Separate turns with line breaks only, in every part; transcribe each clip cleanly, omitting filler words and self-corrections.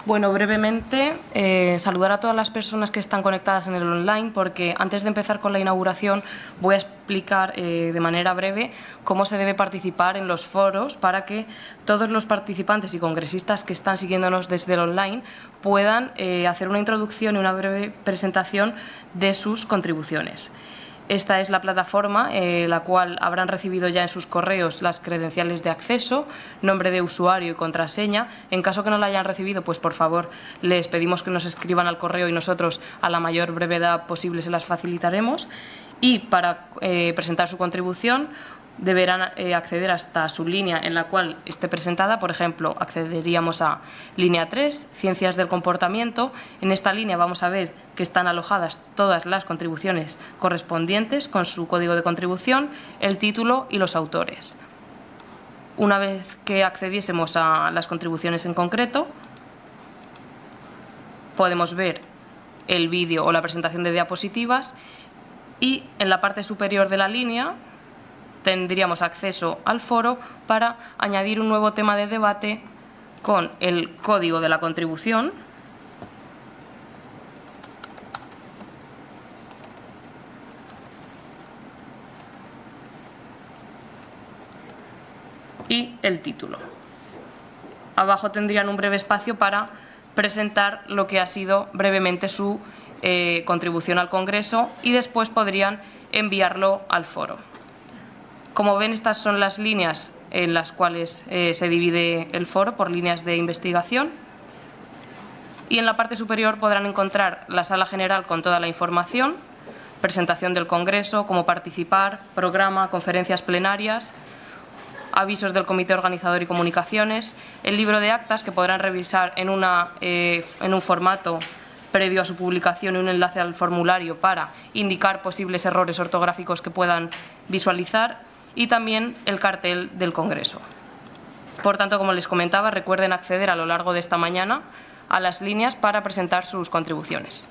Bueno, brevemente, saludar a todas las personas que están conectadas en el online, porque antes de empezar con la inauguración voy a explicar de manera breve cómo se debe participar en los foros para que todos los participantes y congresistas que están siguiéndonos desde el online puedan hacer una introducción y una breve presentación de sus contribuciones. Esta es la plataforma, la cual habrán recibido ya en sus correos las credenciales de acceso, nombre de usuario y contraseña. En caso que no la hayan recibido, pues por favor les pedimos que nos escriban al correo y nosotros a la mayor brevedad posible se las facilitaremos. Y para presentar su contribución deberán acceder hasta su línea en la cual esté presentada. Por ejemplo, accederíamos a línea 3, Ciencias del Comportamiento. En esta línea vamos a ver que están alojadas todas las contribuciones correspondientes con su código de contribución, el título y los autores. Una vez que accediésemos a las contribuciones en concreto, podemos ver el vídeo o la presentación de diapositivas y en la parte superior de la línea tendríamos acceso al foro para añadir un nuevo tema de debate con el código de la contribución y el título. Abajo tendrían un breve espacio para presentar lo que ha sido brevemente su contribución al Congreso y después podrían enviarlo al foro. Como ven, estas son las líneas en las cuales se divide el foro por líneas de investigación. Y en la parte superior podrán encontrar la sala general con toda la información, presentación del Congreso, cómo participar, programa, conferencias plenarias, avisos del comité organizador y comunicaciones, el libro de actas que podrán revisar en un formato previo a su publicación y un enlace al formulario para indicar posibles errores ortográficos que puedan visualizar, y también el cartel del Congreso. Por tanto, como les comentaba, recuerden acceder a lo largo de esta mañana a las líneas para presentar sus contribuciones.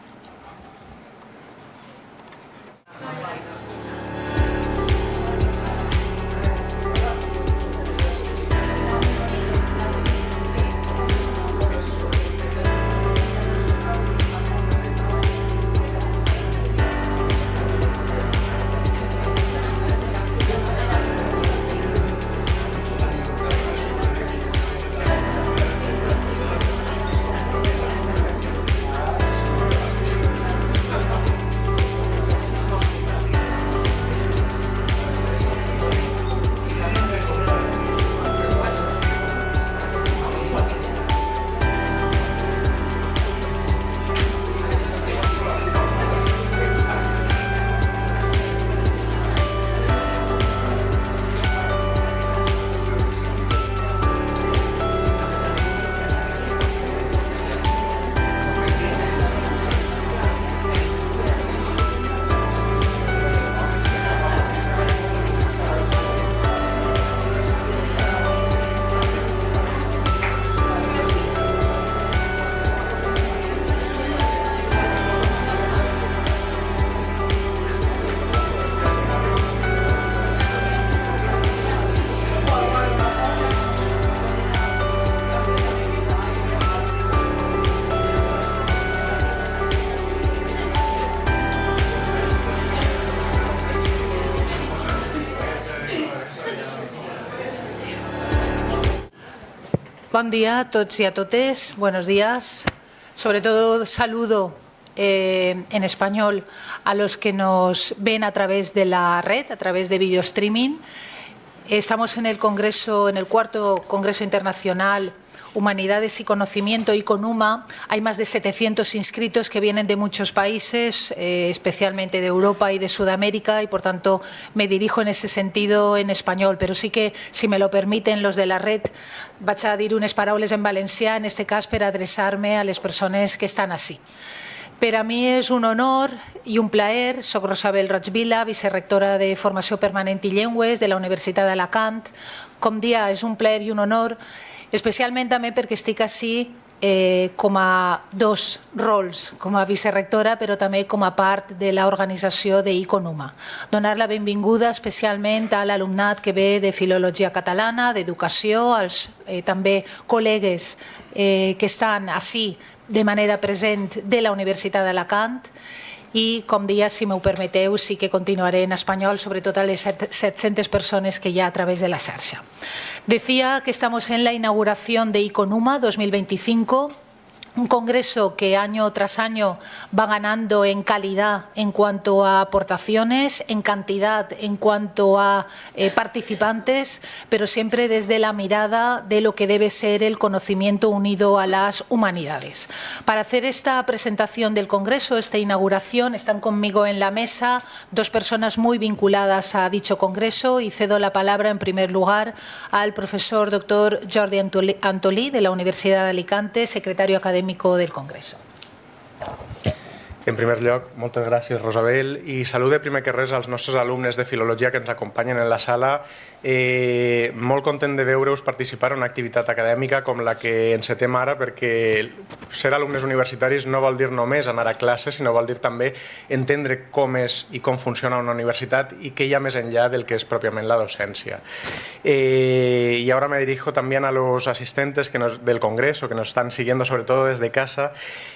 Buen día a todos y a totes, buenos días. Sobre todo saludo en español a los que nos ven a través de la red, a través de video streaming. Estamos en el Congreso, en el cuarto Congreso Internacional Humanidades y Conocimiento, ICONUMA. Hay más de 700 inscritos que vienen de muchos países, especialmente de Europa y de Sudamérica, y por tanto me dirijo en ese sentido en español. Pero sí que, si me lo permiten los de la red, vaig a dir unes paraules en valencià, en este cas per adreçar-me a les persones que estan ací. Per a mi és un honor i un plaer. Soc Rosabel Roig-Vila, vicerectora de Formació Permanent i Llengües de la Universitat d'Alacant. Com dia, és un plaer i un honor, especialment també perquè estic ací com a dos rols, com a vicerectora, però també com a part de l'organització d'Iconuma. Donar la benvinguda especialment a l'alumnat que ve de Filologia Catalana, d'Educació, als també col·legues que estan ací de manera present de la Universitat d'Alacant. I, com deia, si m'ho permeteu, sí que continuaré en espanyol, sobretot a les 700 persones que hi ha a través de la xarxa. Decía que estamos en la inauguración de Iconuma 2025, un congreso que año tras año va ganando en calidad en cuanto a aportaciones, en cantidad en cuanto a participantes, pero siempre desde la mirada de lo que debe ser el conocimiento unido a las humanidades. Para hacer esta presentación del congreso, esta inauguración, están conmigo en la mesa dos personas muy vinculadas a dicho congreso y cedo la palabra en primer lugar al profesor doctor Jordi Antolí de la Universidad de Alicante, secretario académico del Congreso.
En primer lloc, moltes gràcies, Rosabel, i salude primer que res als nostres alumnes de Filologia que ens acompanyen en la sala. Molt content de veure-us participar en una activitat acadèmica com la que encetem ara, perquè ser alumnes universitaris no vol dir només anar a classe, sinó vol dir també entendre com és i com funciona una universitat i què hi ha més enllà del que és pròpiament la docència. Y ahora me dirijo también a los asistentes del Congreso que nos están siguiendo sobre todo desde casa,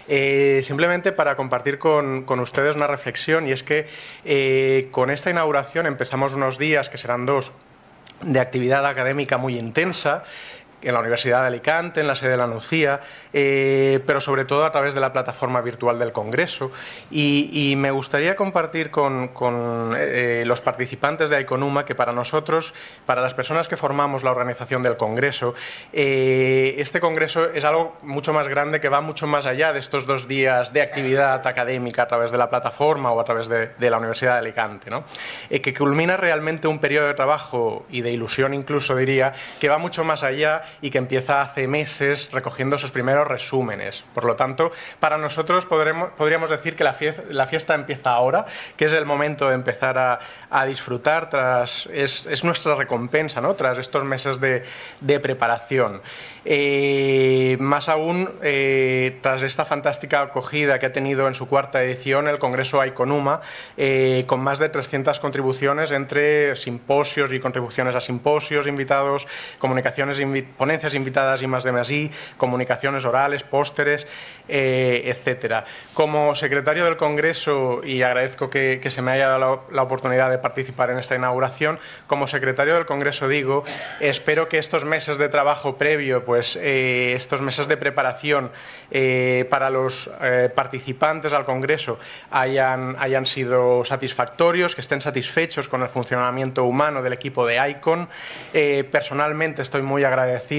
simplemente para compartir con ustedes una reflexión, y es que con esta inauguración empezamos unos días, que serán dos, de actividad académica muy intensa en la Universidad de Alicante, en la sede de la Nucía, pero sobre todo a través de la plataforma virtual del Congreso. Y me gustaría compartir con los participantes de Iconuma que para nosotros, para las personas que formamos la organización del Congreso, este Congreso es algo mucho más grande, que va mucho más allá de estos 2 días de actividad académica a través de la plataforma o a través de la Universidad de Alicante, ¿no? Que culmina realmente un periodo de trabajo y de ilusión, incluso diría, que va mucho más allá y que empieza hace meses recogiendo sus primeros resúmenes. Por lo tanto, para nosotros podríamos decir que la fiesta empieza ahora, que es el momento de empezar a disfrutar, es nuestra recompensa, ¿no? Tras estos meses de preparación. Más aún, tras esta fantástica acogida que ha tenido en su 4ª edición el Congreso Iconuma, con más de 300 contribuciones entre simposios y contribuciones a simposios invitados, ponencias invitadas y más de más, comunicaciones orales, pósteres, etcétera. Como secretario del Congreso, y agradezco que se me haya dado la oportunidad de participar en esta inauguración, como secretario del Congreso digo, espero que estos meses de trabajo previo, pues estos meses de preparación para los participantes al Congreso hayan sido satisfactorios, que estén satisfechos con el funcionamiento humano del equipo de ICON. Personalmente estoy muy agradecido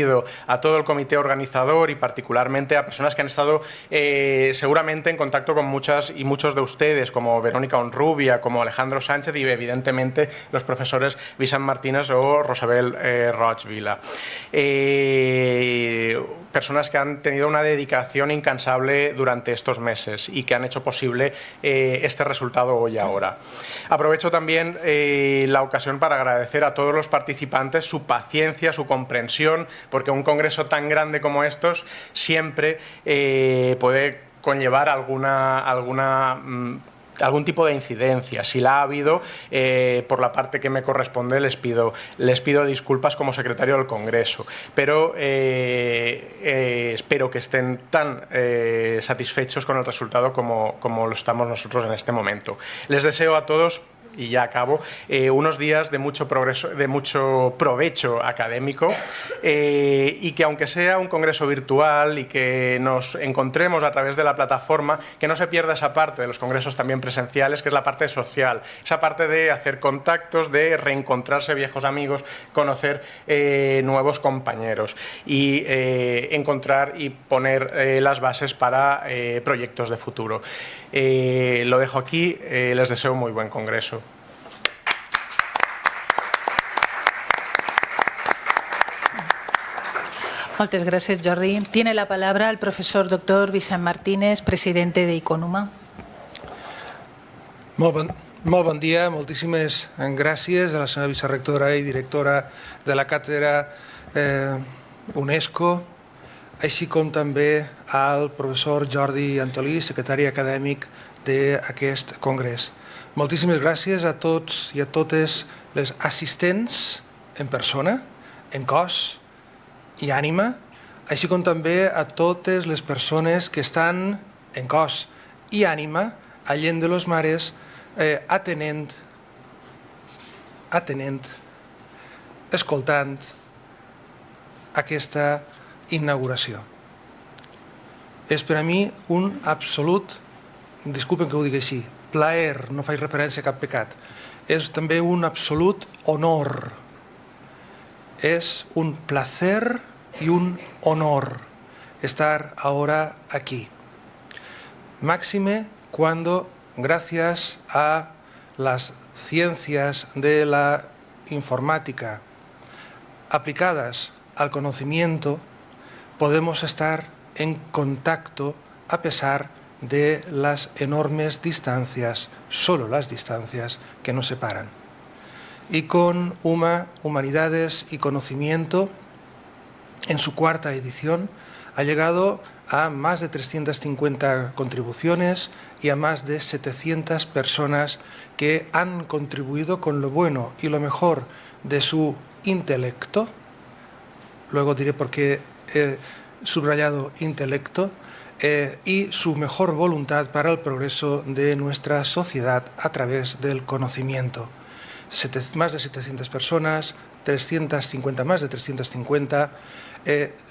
a todo el comité organizador y particularmente a personas que han estado seguramente en contacto con muchas y muchos de ustedes, como Verónica Onrubia, como Alejandro Sánchez y evidentemente los profesores Vicent Martínez o Rosabel Roig Vila. Personas que han tenido una dedicación incansable durante estos meses y que han hecho posible este resultado hoy y ahora. Aprovecho también la ocasión para agradecer a todos los participantes su paciencia, su comprensión, porque un congreso tan grande como estos siempre puede conllevar algún tipo de incidencia. Si la ha habido, por la parte que me corresponde, les pido disculpas como secretario del Congreso, pero espero que estén tan satisfechos con el resultado como lo estamos nosotros en este momento. Les deseo a todos, y ya acabo, unos días de mucho progreso, de mucho provecho académico, y que aunque sea un congreso virtual y que nos encontremos a través de la plataforma, que no se pierda esa parte de los congresos también presenciales, que es la parte social, esa parte de hacer contactos, de reencontrarse viejos amigos, conocer nuevos compañeros y encontrar y poner las bases para proyectos de futuro. Lo dejo aquí, les deseo muy buen congreso.
Muchas gracias, Jordi. Tiene la palabra el profesor doctor Vicent Martínez, presidente de Iconuma.
Molt bon dia, moltíssimes gràcies a la senyora vicerectora i directora de la càtedra UNESCO, així com també al professor Jordi Antolí, secretari acadèmic d'aquest congrés. Moltíssimes gràcies a tots i a totes les assistents en persona, en cos i ànima, així com també a totes les persones que estan en cos i ànima a Llen de los Mares atenent, escoltant aquesta inauguració. És per a mi un absolut, disculpen que ho digui així, plaer, no faig referència a cap pecat, és també un absolut honor. Es un placer y un honor estar ahora aquí. Máxime cuando, gracias a las ciencias de la informática aplicadas al conocimiento, podemos estar en contacto a pesar de las enormes distancias, solo las distancias que nos separan. Y con UMA, Humanidades y Conocimiento, en su cuarta edición, ha llegado a más de 350 contribuciones y a más de 700 personas que han contribuido con lo bueno y lo mejor de su intelecto. Luego diré por qué he subrayado intelecto, y su mejor voluntad para el progreso de nuestra sociedad a través del conocimiento. Más de 700 personas, más de 350,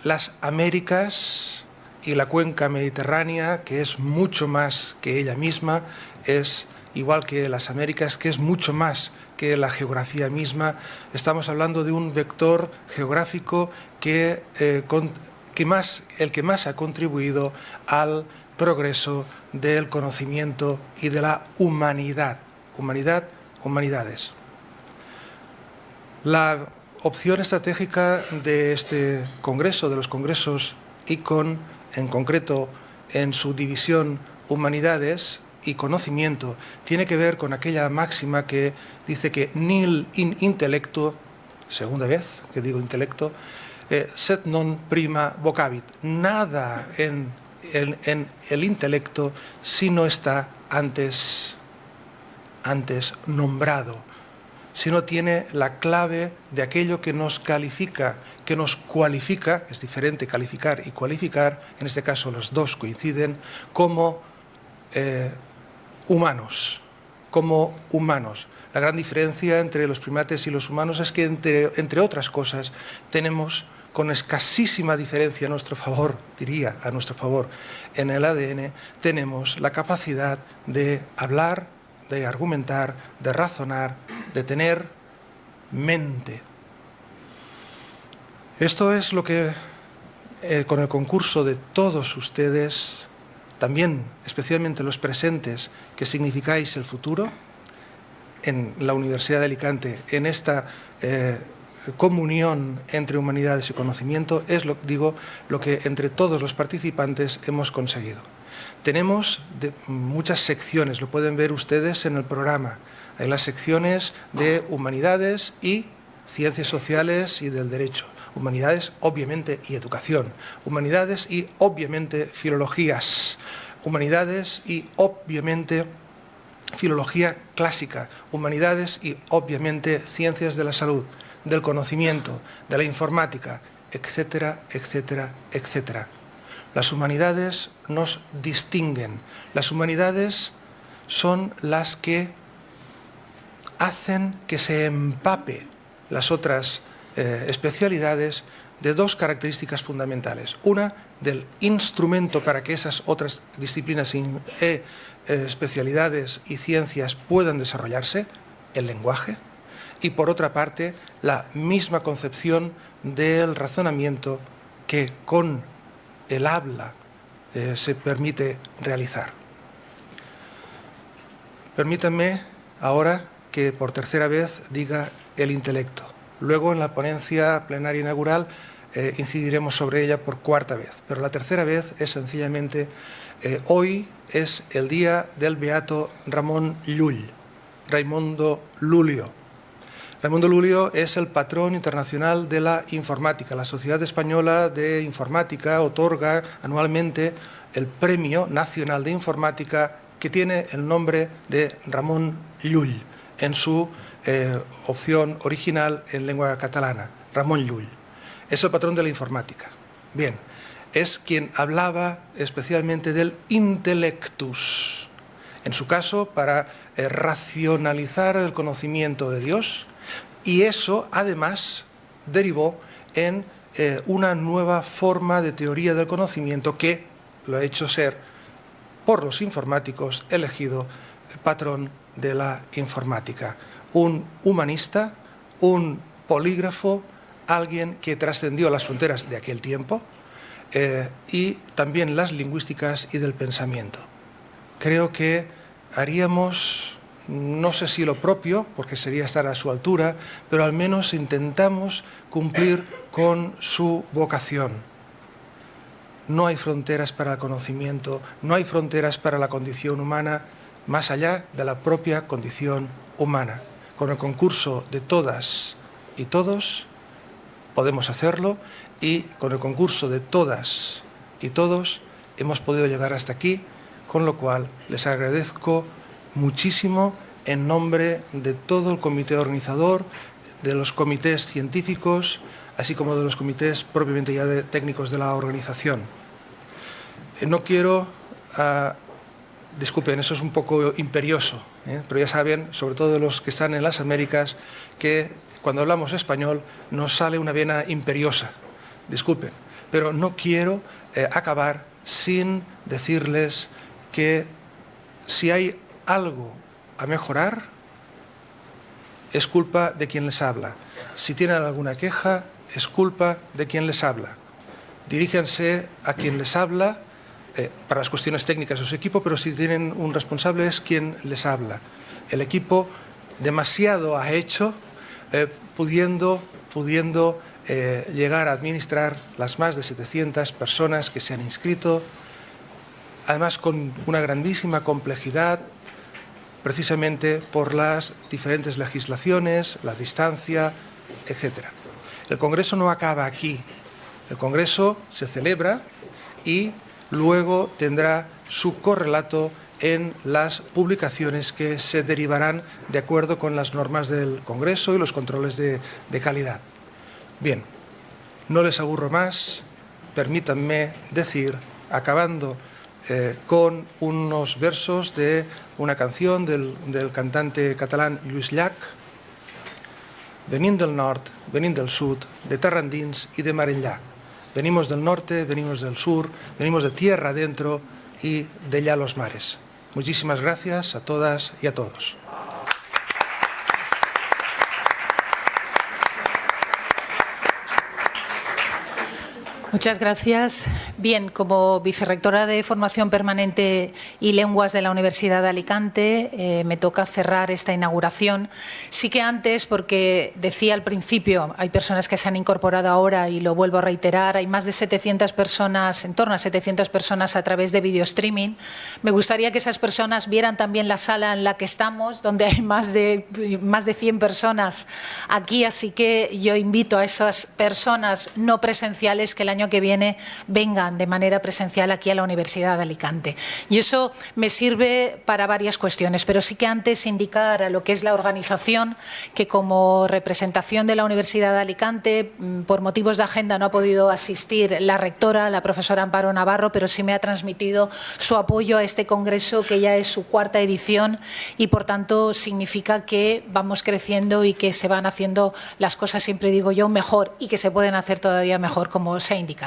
las Américas y la cuenca mediterránea, que es mucho más que ella misma, es igual que las Américas, que es mucho más que la geografía misma. Estamos hablando de un vector geográfico el que más ha contribuido al progreso del conocimiento y de la humanidad. Humanidades. La opción estratégica de este congreso, de los congresos ICON, en concreto en su división Humanidades y Conocimiento, tiene que ver con aquella máxima que dice que nil in intellecto, segunda vez que digo intelecto, sed non prima vocabit. Nada en el intelecto si no está antes nombrado, si no tiene la clave de aquello que nos califica, que nos cualifica, es diferente calificar y cualificar, en este caso los dos coinciden, como humanos. La gran diferencia entre los primates y los humanos es que, entre otras cosas, tenemos con escasísima diferencia a nuestro favor, en el ADN, tenemos la capacidad de hablar, de argumentar, de razonar, de tener mente. Esto es lo que, con el concurso de todos ustedes, también especialmente los presentes que significáis el futuro, en la Universidad de Alicante, en esta comunión entre humanidades y conocimiento, es lo que entre todos los participantes hemos conseguido. Tenemos muchas secciones, lo pueden ver ustedes en el programa. Hay las secciones de humanidades y ciencias sociales y del derecho. Humanidades, obviamente, y educación. Humanidades y, obviamente, filologías. Humanidades y, obviamente, filología clásica. Humanidades y, obviamente, ciencias de la salud, del conocimiento, de la informática, etcétera, etcétera, etcétera. Las humanidades nos distinguen. Las humanidades son las que hacen que se empape las otras especialidades de dos características fundamentales. Una, del instrumento para que esas otras disciplinas especialidades y ciencias puedan desarrollarse, el lenguaje, y por otra parte, la misma concepción del razonamiento que con el habla se permite realizar. Permítanme ahora que por tercera vez diga el intelecto. Luego en la ponencia plenaria inaugural incidiremos sobre ella por cuarta vez, pero la tercera vez es sencillamente hoy es el día del beato Ramón Llull, Raimundo Lulio. Raimundo Lulio es el patrón internacional de la informática. La Sociedad Española de Informática otorga anualmente el Premio Nacional de Informática, que tiene el nombre de Ramon Llull en su opción original en lengua catalana. Ramon Llull es el patrón de la informática. Bien, es quien hablaba especialmente del intellectus, en su caso para racionalizar el conocimiento de Dios, y eso además derivó en una nueva forma de teoría del conocimiento que lo ha hecho ser por los informáticos elegido patrón de la informática. Un humanista, un polígrafo, alguien que trascendió las fronteras de aquel tiempo y también las lingüísticas y del pensamiento. Creo que haríamos, no sé si lo propio, porque sería estar a su altura, pero al menos intentamos cumplir con su vocación. No hay fronteras para el conocimiento, no hay fronteras para la condición humana, más allá de la propia condición humana. Con el concurso de todas y todos podemos hacerlo, y con el concurso de todas y todos hemos podido llegar hasta aquí, con lo cual les agradezco muchísimo en nombre de todo el comité organizador, de los comités científicos, así como de los comités propiamente ya técnicos de la organización. No quiero, disculpen, eso es un poco imperioso, pero ya saben, sobre todo los que están en las Américas, que cuando hablamos español nos sale una vena imperiosa. Disculpen, pero no quiero acabar sin decirles que si hay algo a mejorar, es culpa de quien les habla. Si tienen alguna queja, es culpa de quien les habla. Diríjanse a quien les habla para las cuestiones técnicas de su equipo, pero si tienen un responsable es quien les habla. El equipo demasiado ha hecho pudiendo llegar a administrar las más de 700 personas que se han inscrito, además con una grandísima complejidad, precisamente por las diferentes legislaciones, la distancia, etc. El Congreso no acaba aquí. El Congreso se celebra y luego tendrá su correlato en las publicaciones que se derivarán de acuerdo con las normas del Congreso y los controles de calidad. Bien, no les aburro más, permítanme decir, acabando con unos versos de una canción del cantante catalán Lluís Llach: venim del nord, venim del sud, de terra endins y de mar enllà. Venimos del norte, venimos del sur, venimos de tierra adentro y de allá los mares. Muchísimas gracias a todas y a todos.
Muchas gracias. Bien, como vicerrectora de Formación Permanente y Lenguas de la Universidad de Alicante, me toca cerrar esta inauguración. Sí que antes, porque decía al principio, hay personas que se han incorporado ahora y lo vuelvo a reiterar, hay más de 700 personas, en torno a 700 personas a través de video streaming. Me gustaría que esas personas vieran también la sala en la que estamos, donde hay más de 100 personas aquí, así que yo invito a esas personas no presenciales que el año que viene vengan de manera presencial aquí a la Universidad de Alicante. Y eso me sirve para varias cuestiones, pero sí que antes indicar a lo que es la organización, que como representación de la Universidad de Alicante, por motivos de agenda no ha podido asistir la rectora, la profesora Amparo Navarro, pero sí me ha transmitido su apoyo a este congreso, que ya es su cuarta edición y por tanto significa que vamos creciendo y que se van haciendo las cosas, siempre digo yo, mejor, y que se pueden hacer todavía mejor, como se ha indicado.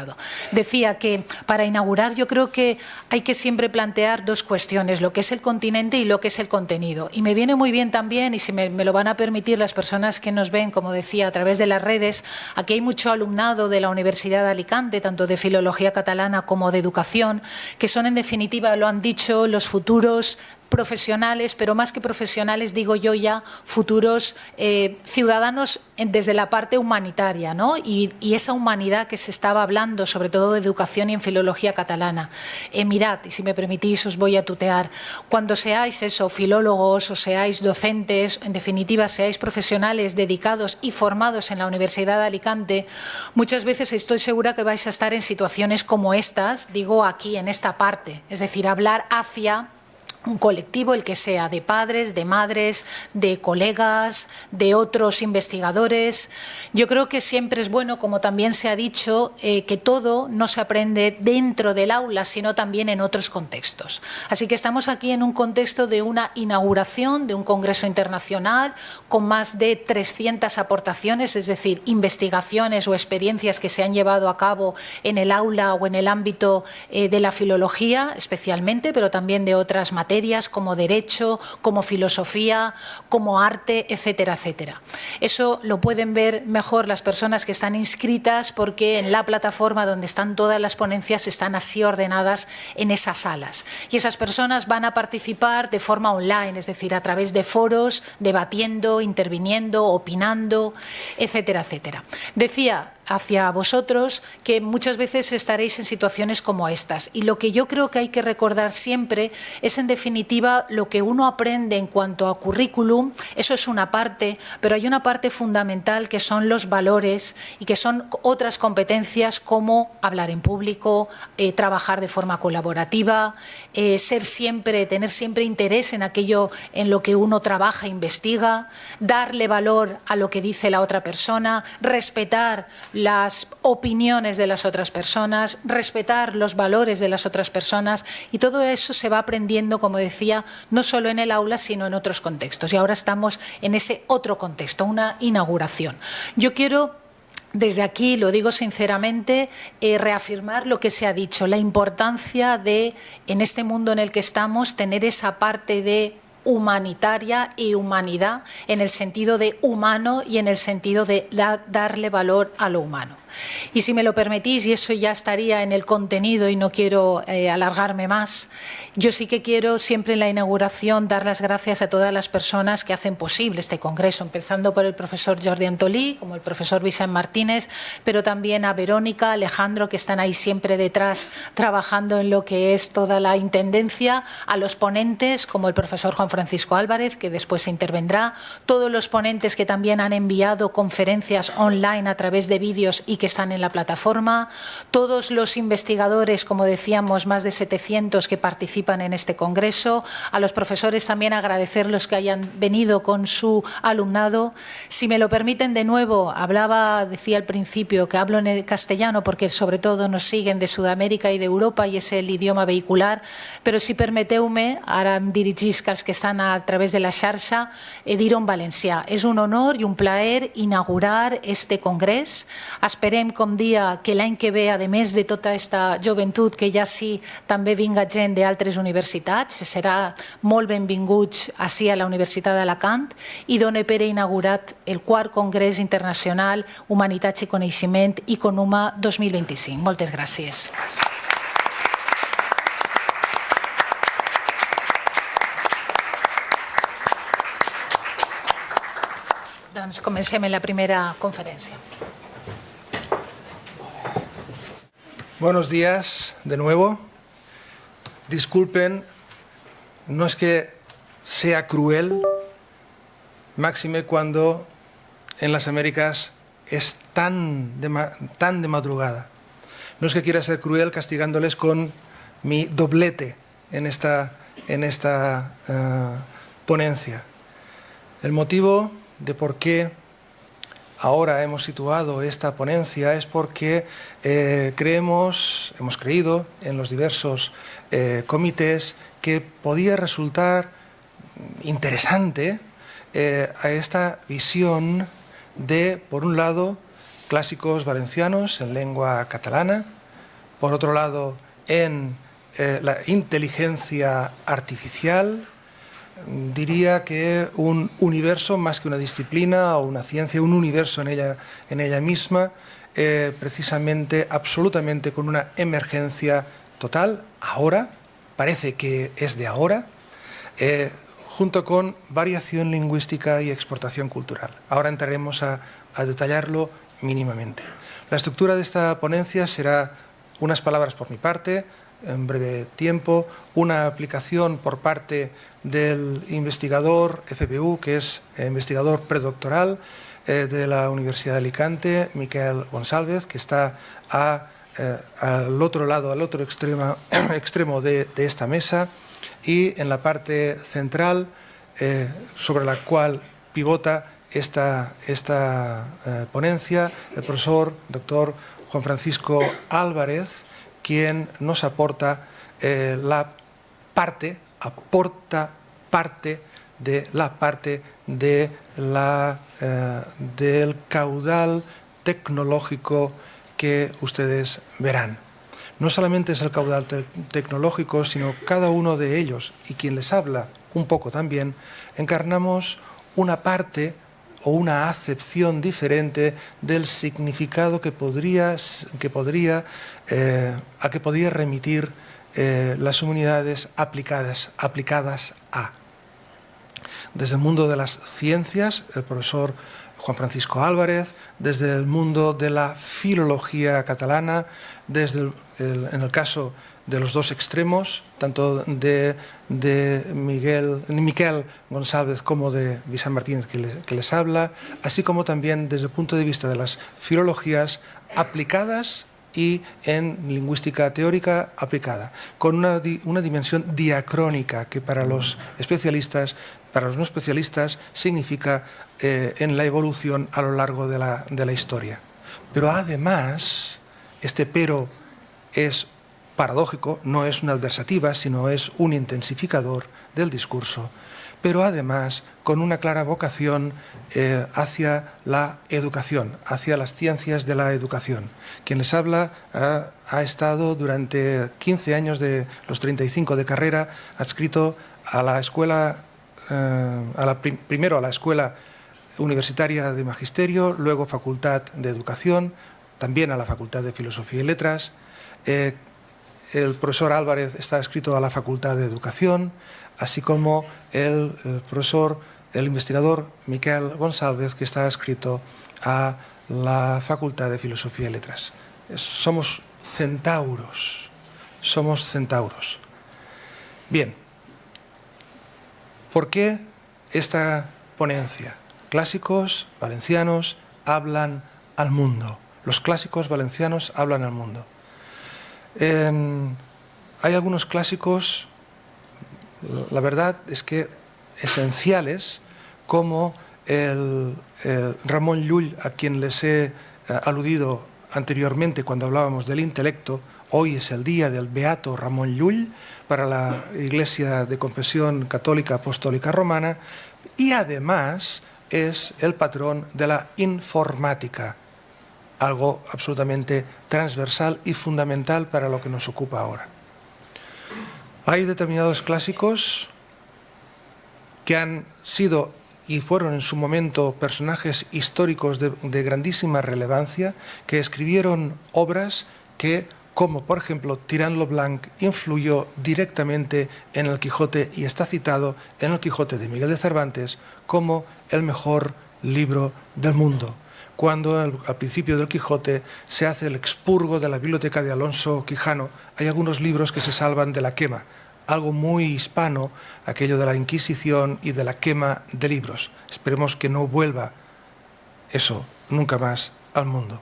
Decía que para inaugurar yo creo que hay que siempre plantear dos cuestiones, lo que es el continente y lo que es el contenido. Y me viene muy bien también, y si me lo van a permitir las personas que nos ven, como decía, a través de las redes, aquí hay mucho alumnado de la Universidad de Alicante, tanto de Filología Catalana como de Educación, que son en definitiva, lo han dicho, los futuros profesionales, pero más que profesionales, digo yo ya, futuros ciudadanos desde la parte humanitaria, ¿no? Y esa humanidad que se estaba hablando, sobre todo de educación y en filología catalana. Mirad, y si me permitís os voy a tutear, cuando seáis eso, filólogos o seáis docentes, en definitiva seáis profesionales dedicados y formados en la Universidad de Alicante, muchas veces estoy segura que vais a estar en situaciones como estas, digo aquí en esta parte, es decir, hablar hacia un colectivo, el que sea, de padres, de madres, de colegas, de otros investigadores. Yo creo que siempre es bueno, como también se ha dicho, que todo no se aprende dentro del aula, sino también en otros contextos. Así que estamos aquí en un contexto de una inauguración de un congreso internacional con más de 300 aportaciones, es decir, investigaciones o experiencias que se han llevado a cabo en el aula o en el ámbito de la filología especialmente, pero también de otras materias como derecho, como filosofía, como arte, etcétera, etcétera. Eso lo pueden ver mejor las personas que están inscritas porque en la plataforma donde están todas las ponencias están así ordenadas en esas salas. Y esas personas van a participar de forma online, es decir, a través de foros, debatiendo, interviniendo, opinando, etcétera, etcétera. Decía hacia vosotros que muchas veces estaréis en situaciones como estas y lo que yo creo que hay que recordar siempre es en definitiva lo que uno aprende en cuanto a currículum, eso es una parte, pero hay una parte fundamental que son los valores y que son otras competencias como hablar en público, trabajar de forma colaborativa, tener siempre interés en aquello en lo que uno trabaja e investiga, darle valor a lo que dice la otra persona, respetar las opiniones de las otras personas, respetar los valores de las otras personas y todo eso se va aprendiendo, como decía, no solo en el aula sino en otros contextos. Y ahora estamos en ese otro contexto, una inauguración. Yo quiero desde aquí, lo digo sinceramente, reafirmar lo que se ha dicho, la importancia de, en este mundo en el que estamos, tener esa parte de humanitaria y humanidad en el sentido de humano y en el sentido de darle valor a lo humano. Y si me lo permitís, y eso ya estaría en el contenido y no quiero alargarme más, yo sí que quiero siempre en la inauguración dar las gracias a todas las personas que hacen posible este congreso, empezando por el profesor Jordi Antolí, como el profesor Vicent Martínez, pero también a Verónica, Alejandro, que están ahí siempre detrás trabajando en lo que es toda la intendencia, a los ponentes, como el profesor Juan Francisco Álvarez, que después intervendrá, todos los ponentes que también han enviado conferencias online a través de vídeos y que están en la plataforma, todos los investigadores, como decíamos, más de 700 que participan en este congreso, a los profesores también agradecerlos que hayan venido con su alumnado. Si me lo permiten de nuevo, decía al principio que hablo en el castellano porque sobre todo nos siguen de Sudamérica y de Europa y es el idioma vehicular, però si permeteu-me, ara em dirigisc als que estan a través de la xarxa, dir-ho en valencià. És un honor i un plaer inaugurar este congrés. Esperem, com dia, que l'any que ve, a més de tota aquesta joventut, que ja sí també vinga gent d'altres universitats, serà molt benvinguts ací a la Universitat d'Alacant i done per inaugurat el quart Congrés Internacional Humanitats i Coneixement i CONUMA 2025. Moltes gràcies. Doncs comencem en la primera conferència.
Buenos días de nuevo. Disculpen, no es que sea cruel, máxime cuando en las Américas es tan de madrugada. No es que quiera ser cruel castigándoles con mi doblete en esta ponencia. El motivo de por qué ahora hemos situado esta ponencia es porque hemos creído en los diversos comités que podía resultar interesante a esta visión de, por un lado, clásicos valencianos en lengua catalana, por otro lado, en la inteligencia artificial, diría que un universo más que una disciplina o una ciencia, un universo en ella misma, precisamente, absolutamente con una emergencia total, ahora, parece que es de ahora, junto con variación lingüística y exportación cultural. Ahora entraremos a detallarlo mínimamente. La estructura de esta ponencia será unas palabras por mi parte, en breve tiempo, una aplicación por parte del investigador FPU, que es investigador predoctoral de la Universidad de Alicante, Miquel González, que está al otro lado, al otro extremo de esta mesa, y en la parte central, sobre la cual pivota esta ponencia, el profesor doctor Juan Francisco Álvarez, quien nos aporta parte del caudal tecnológico que ustedes verán. No solamente es el caudal tecnológico, sino cada uno de ellos, y quien les habla un poco también, encarnamos una parte o una acepción diferente del significado que podría remitir las unidades aplicadas a. Desde el mundo de las ciencias, el profesor Juan Francisco Álvarez, desde el mundo de la filología catalana, en el caso de los dos extremos, tanto de Miquel González como de Vicent Martínez, que les habla, así como también desde el punto de vista de las filologías aplicadas y en lingüística teórica aplicada, con una dimensión diacrónica que para los especialistas, para los no especialistas, significa en la evolución a lo largo de la historia. Pero además, este pero es paradójico, no es una adversativa, sino es un intensificador del discurso, pero además con una clara vocación hacia la educación, hacia las ciencias de la educación. Quien les habla ha estado durante 15 años de los 35 de carrera adscrito a la escuela, primero a la Escuela Universitaria de Magisterio, luego Facultad de Educación, también a la Facultad de Filosofía y Letras. El profesor Álvarez está adscrito a la Facultad de Educación, así como el investigador Miquel González, que está adscrito a la Facultad de Filosofía y Letras. Somos centauros. Bien, ¿por qué esta ponencia? Clásicos valencianos hablan al mundo. Los clásicos valencianos hablan al mundo. Hay algunos clásicos, la verdad es que esenciales, como el Ramon Llull, a quien les he aludido anteriormente cuando hablábamos del intelecto. Hoy es el día del Beato Ramon Llull para la Iglesia de confesión católica apostólica romana, y además es el patrón de la informática, algo absolutamente transversal y fundamental para lo que nos ocupa ahora. Hay determinados clásicos que han sido y fueron en su momento personajes históricos de grandísima relevancia, que escribieron obras que, como por ejemplo Tirant lo Blanc, influyó directamente en el Quijote y está citado en el Quijote de Miguel de Cervantes como el mejor libro del mundo, cuando al principio del Quijote se hace el expurgo de la biblioteca de Alonso Quijano. Hay algunos libros que se salvan de la quema, algo muy hispano, aquello de la Inquisición y de la quema de libros. Esperemos que no vuelva eso nunca más al mundo.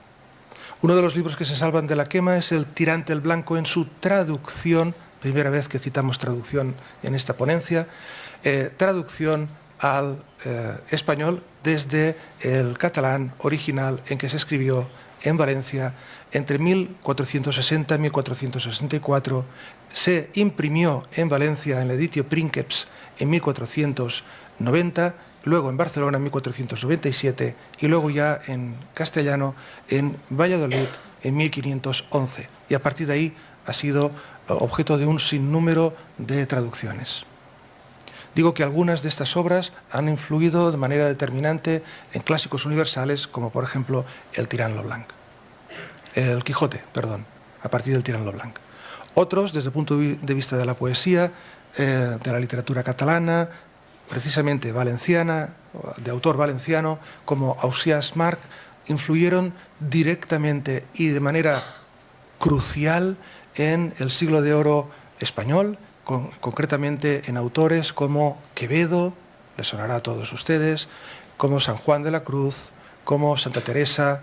Uno de los libros que se salvan de la quema es el Tirante el Blanco en su traducción, primera vez que citamos traducción en esta ponencia, traducción al español desde el catalán original en que se escribió en Valencia entre 1460 y 1464, se imprimió en Valencia en la Editio Princeps en 1490, luego en Barcelona en 1497 y luego ya en castellano en Valladolid en 1511. Y a partir de ahí ha sido objeto de un sinnúmero de traducciones. Digo que algunas de estas obras han influido de manera determinante en clásicos universales, como por ejemplo el Quijote, a partir del Tirant lo Blanc. Otros, desde el punto de vista de la poesía, de la literatura catalana, precisamente valenciana, de autor valenciano, como Ausiàs March, influyeron directamente y de manera crucial en el siglo de oro español, concretamente en autores como Quevedo, les sonará a todos ustedes, como San Juan de la Cruz, como Santa Teresa,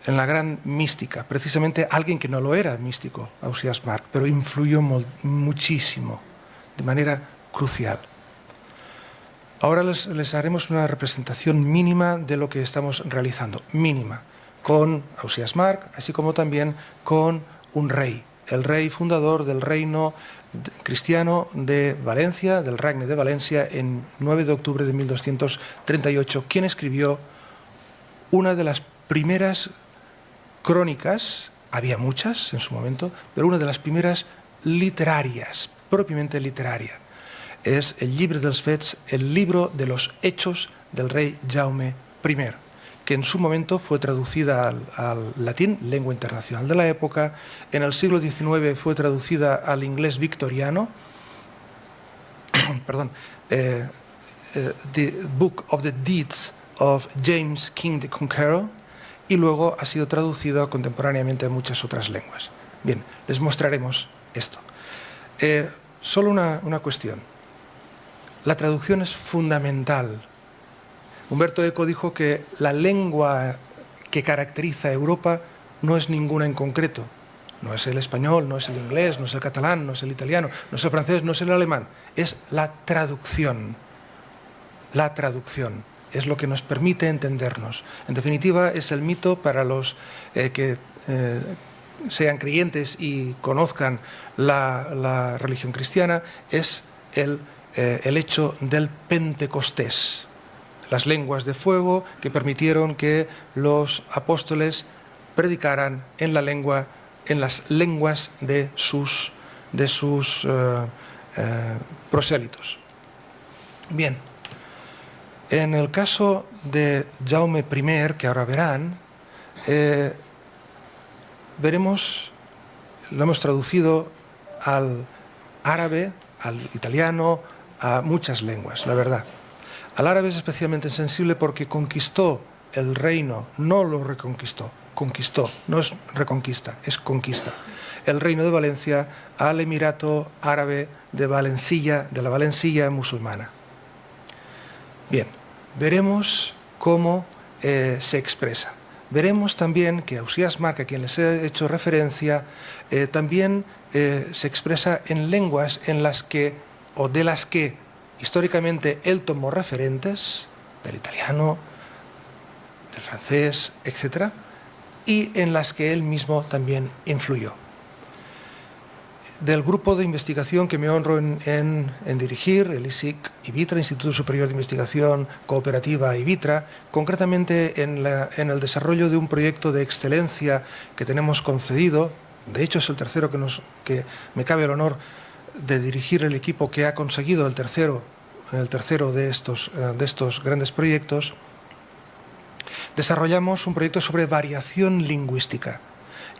en la gran mística, precisamente alguien que no lo era místico, Ausiàs March, pero influyó muchísimo, de manera crucial. Ahora les haremos una representación mínima de lo que estamos realizando, mínima, con Ausiàs March, así como también con un rey, el rey fundador del reino cristiano de Valencia, del Regne de Valencia, en 9 de octubre de 1238, quien escribió una de las primeras crónicas, había muchas en su momento, pero una de las primeras literarias, propiamente literaria. Es el Llibre dels Fets, el libro de los hechos del rey Jaume I, que en su momento fue traducida al latín, lengua internacional de la época. En el siglo XIX fue traducida al inglés victoriano, perdón, The Book of the Deeds of James King the Conqueror, y luego ha sido traducido contemporáneamente a muchas otras lenguas. Bien, les mostraremos esto. Solo una cuestión. La traducción es fundamental. Humberto Eco dijo que la lengua que caracteriza a Europa no es ninguna en concreto. No es el español, no es el inglés, no es el catalán, no es el italiano, no es el francés, no es el alemán. Es la traducción. La traducción es lo que nos permite entendernos. En definitiva, es el mito para los que sean creyentes y conozcan la religión cristiana, es el hecho del Pentecostés. Las lenguas de fuego que permitieron que los apóstoles predicaran en las lenguas de sus prosélitos. Bien, en el caso de Jaume I, que ahora verán, veremos, lo hemos traducido al árabe, al italiano, a muchas lenguas, la verdad. Al árabe es especialmente sensible porque conquistó el reino, no lo reconquistó, conquistó, no es reconquista, es conquista. El reino de Valencia al Emirato Árabe de Valencilla, de la Valencilla musulmana. Bien, veremos cómo se expresa. Veremos también que Ausiàs March, a quien les he hecho referencia, también se expresa en lenguas en las que, o de las que históricamente él tomó referentes, del italiano, del francés, etc., y en las que él mismo también influyó. Del grupo de investigación que me honro en dirigir, el ISIC IBITRA, Instituto Superior de Investigación Cooperativa IBITRA, concretamente en el desarrollo de un proyecto de excelencia que tenemos concedido, de hecho es el tercero que me cabe el honor de dirigir el equipo que ha conseguido el tercero de estos grandes proyectos. Desarrollamos un proyecto sobre variación lingüística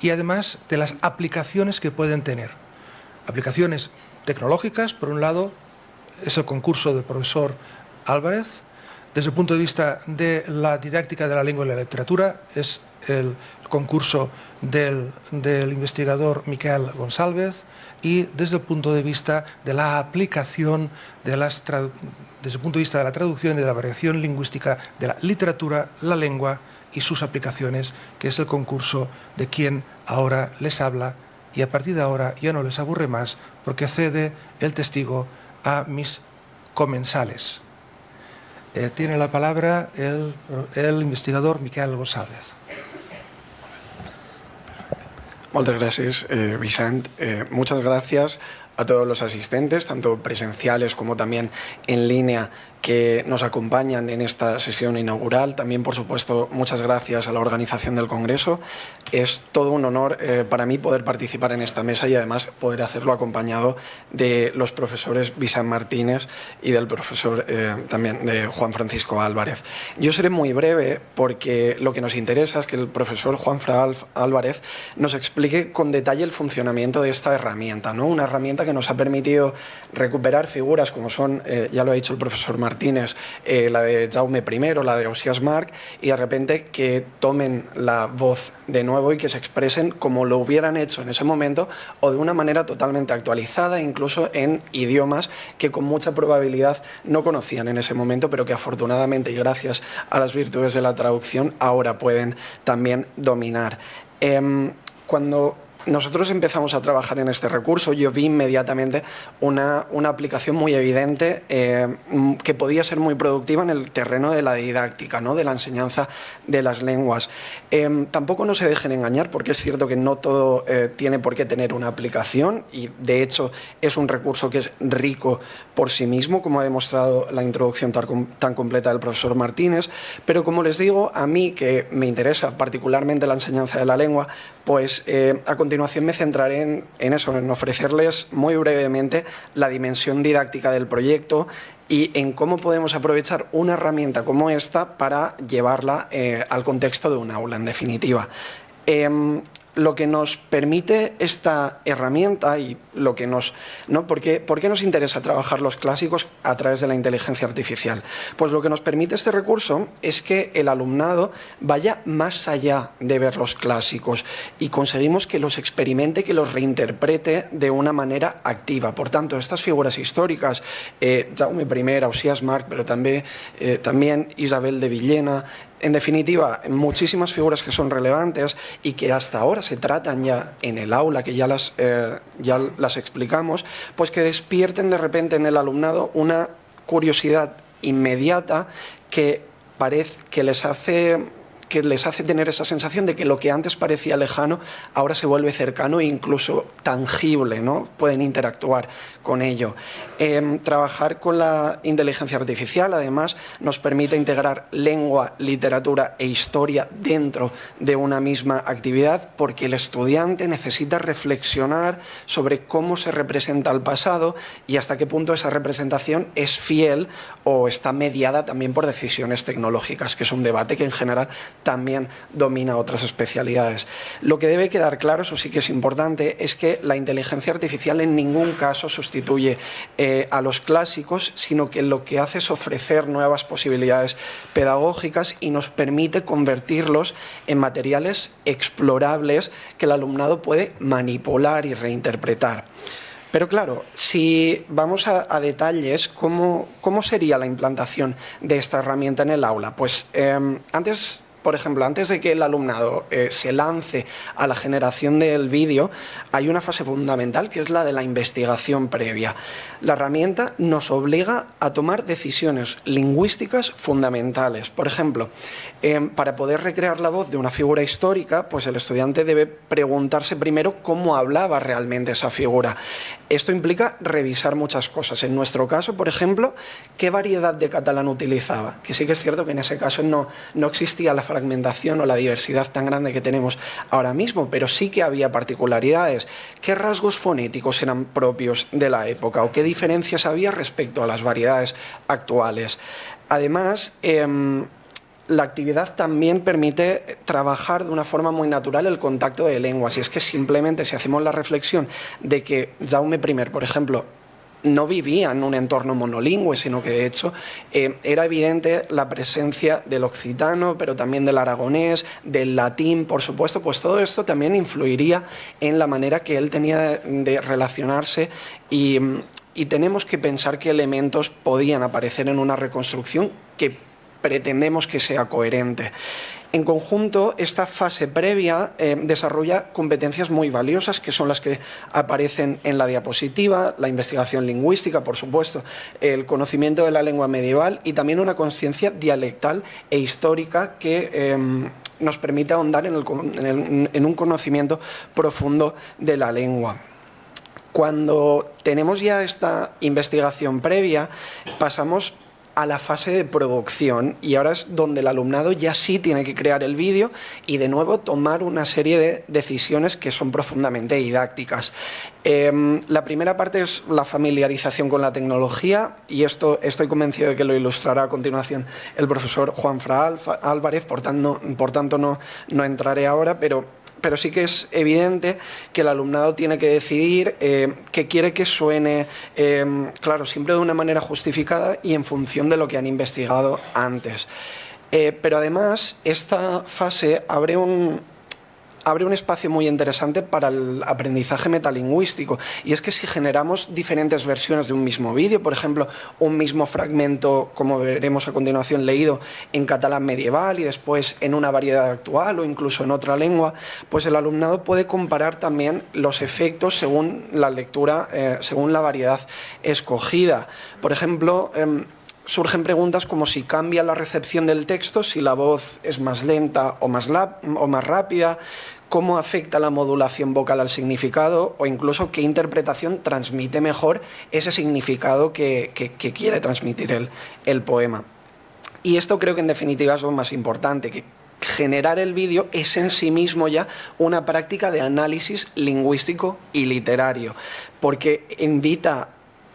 y además de las aplicaciones que pueden tener. Aplicaciones tecnológicas, por un lado, es el concurso del profesor Álvarez. Desde el punto de vista de la didáctica de la lengua y la literatura, es el concurso del investigador Miquel Gonçalves. Y desde el punto de vista de la aplicación, desde el punto de vista de la traducción y de la variación lingüística de la literatura, la lengua y sus aplicaciones, que es el concurso de quien ahora les habla, y a partir de ahora ya no les aburre más porque cede el testigo a mis comensales. Tiene la palabra el investigador Miquel Gonçalves.
Muchas gracias, Vicent. Muchas gracias a todos los asistentes, tanto presenciales como también en línea, que nos acompañan en esta sesión inaugural. También, por supuesto, muchas gracias a la organización del Congreso. Es todo un honor para mí poder participar en esta mesa y además poder hacerlo acompañado de los profesores Vicent Martínez y del profesor también de Juan Francisco Álvarez. Yo seré muy breve porque lo que nos interesa es que el profesor Juan Álvarez nos explique con detalle el funcionamiento de esta herramienta, ¿no? Una herramienta que nos ha permitido recuperar figuras como son, ya lo ha dicho el profesor Martínez, la de Jaume I, la de Ausiàs March, y de repente que tomen la voz de nuevo y que se expresen como lo hubieran hecho en ese momento o de una manera totalmente actualizada, incluso en idiomas que con mucha probabilidad no conocían en ese momento, pero que afortunadamente y gracias a las virtudes de la traducción ahora pueden también dominar. Cuando nosotros empezamos a trabajar en este recurso, yo vi inmediatamente una aplicación muy evidente que podía ser muy productiva en el terreno de la didáctica, ¿no? De la enseñanza de las lenguas. Tampoco no se dejen engañar porque es cierto que no todo tiene por qué tener una aplicación y de hecho es un recurso que es rico por sí mismo, como ha demostrado la introducción tan completa del profesor Martínez, pero como les digo, a mí que me interesa particularmente la enseñanza de la lengua, pues a continuación me centraré en eso, en ofrecerles muy brevemente la dimensión didáctica del proyecto y en cómo podemos aprovechar una herramienta como esta para llevarla al contexto de un aula, en definitiva. Lo que nos permite esta herramienta y lo que nos... ¿no? ¿Por qué nos interesa trabajar los clásicos a través de la inteligencia artificial? Pues lo que nos permite este recurso es que el alumnado vaya más allá de ver los clásicos y conseguimos que los experimente, que los reinterprete de una manera activa. Por tanto, estas figuras históricas, Jaume I, Ausiàs March, pero también Isabel de Villena, en definitiva, muchísimas figuras que son relevantes y que hasta ahora se tratan ya en el aula, que ya las explicamos, pues que despierten de repente en el alumnado una curiosidad inmediata que les hace tener esa sensación de que lo que antes parecía lejano ahora se vuelve cercano e incluso tangible, ¿no? Pueden interactuar con ello. Trabajar con la inteligencia artificial, además, nos permite integrar lengua, literatura e historia dentro de una misma actividad porque el estudiante necesita reflexionar sobre cómo se representa el pasado y hasta qué punto esa representación es fiel o está mediada también por decisiones tecnológicas, que es un debate que en general también domina otras especialidades. Lo que debe quedar claro, eso sí que es importante, es que la inteligencia artificial en ningún caso sustituye a los clásicos, sino que lo que hace es ofrecer nuevas posibilidades pedagógicas y nos permite convertirlos en materiales explorables que el alumnado puede manipular y reinterpretar. Pero claro, si vamos a detalles, ¿cómo sería la implantación de esta herramienta en el aula? Pues por ejemplo, antes de que el alumnado se lance a la generación del vídeo, hay una fase fundamental que es la de la investigación previa. La herramienta nos obliga a tomar decisiones lingüísticas fundamentales. Por ejemplo, para poder recrear la voz de una figura histórica, pues el estudiante debe preguntarse primero cómo hablaba realmente esa figura. Esto implica revisar muchas cosas. En nuestro caso, por ejemplo, ¿qué variedad de catalán utilizaba? Que sí que es cierto que en ese caso no existía la fragmentación o la diversidad tan grande que tenemos ahora mismo, pero sí que había particularidades. ¿Qué rasgos fonéticos eran propios de la época o qué diferencias había respecto a las variedades actuales? Además, la actividad también permite trabajar de una forma muy natural el contacto de lenguas y es que simplemente si hacemos la reflexión de que Jaume I, por ejemplo, no vivía en un entorno monolingüe, sino que de hecho era evidente la presencia del occitano, pero también del aragonés, del latín, por supuesto, pues todo esto también influiría en la manera que él tenía de relacionarse y tenemos que pensar qué elementos podían aparecer en una reconstrucción que pretendemos que sea coherente. En conjunto, esta fase previa desarrolla competencias muy valiosas, que son las que aparecen en la diapositiva, la investigación lingüística, por supuesto, el conocimiento de la lengua medieval y también una conciencia dialectal e histórica que nos permite ahondar en un conocimiento profundo de la lengua. Cuando tenemos ya esta investigación previa, pasamos a la fase de producción, y ahora es donde el alumnado ya sí tiene que crear el vídeo y de nuevo tomar una serie de decisiones que son profundamente didácticas. La primera parte es la familiarización con la tecnología, y esto estoy convencido de que lo ilustrará a continuación el profesor Juanfran Álvarez, por tanto no entraré ahora, pero sí que es evidente que el alumnado tiene que decidir qué quiere que suene, claro, siempre de una manera justificada y en función de lo que han investigado antes. Pero además, esta fase abre un espacio muy interesante para el aprendizaje metalingüístico, y es que si generamos diferentes versiones de un mismo vídeo, por ejemplo, un mismo fragmento, como veremos a continuación, leído en catalán medieval y después en una variedad actual o incluso en otra lengua, pues el alumnado puede comparar también los efectos según la lectura, según la variedad escogida. Por ejemplo, surgen preguntas como si cambia la recepción del texto, si la voz es más lenta o más rápida, cómo afecta la modulación vocal al significado, o incluso qué interpretación transmite mejor ese significado que quiere transmitir el poema. Y esto creo que en definitiva es lo más importante, que generar el vídeo es en sí mismo ya una práctica de análisis lingüístico y literario, porque invita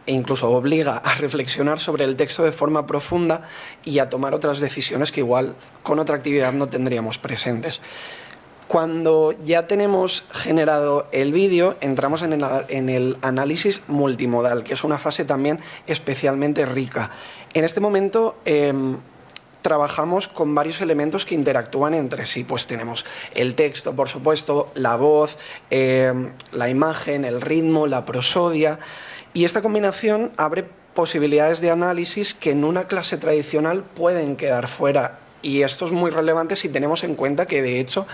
e incluso obliga a reflexionar sobre el texto de forma profunda y a tomar otras decisiones que igual con otra actividad no tendríamos presentes. Cuando ya tenemos generado el vídeo, entramos en el análisis multimodal, que es una fase también especialmente rica. En este momento trabajamos con varios elementos que interactúan entre sí. Pues tenemos el texto, por supuesto, la voz, la imagen, el ritmo, la prosodia. Y esta combinación abre posibilidades de análisis que en una clase tradicional pueden quedar fuera. Y esto es muy relevante si tenemos en cuenta que, de hecho,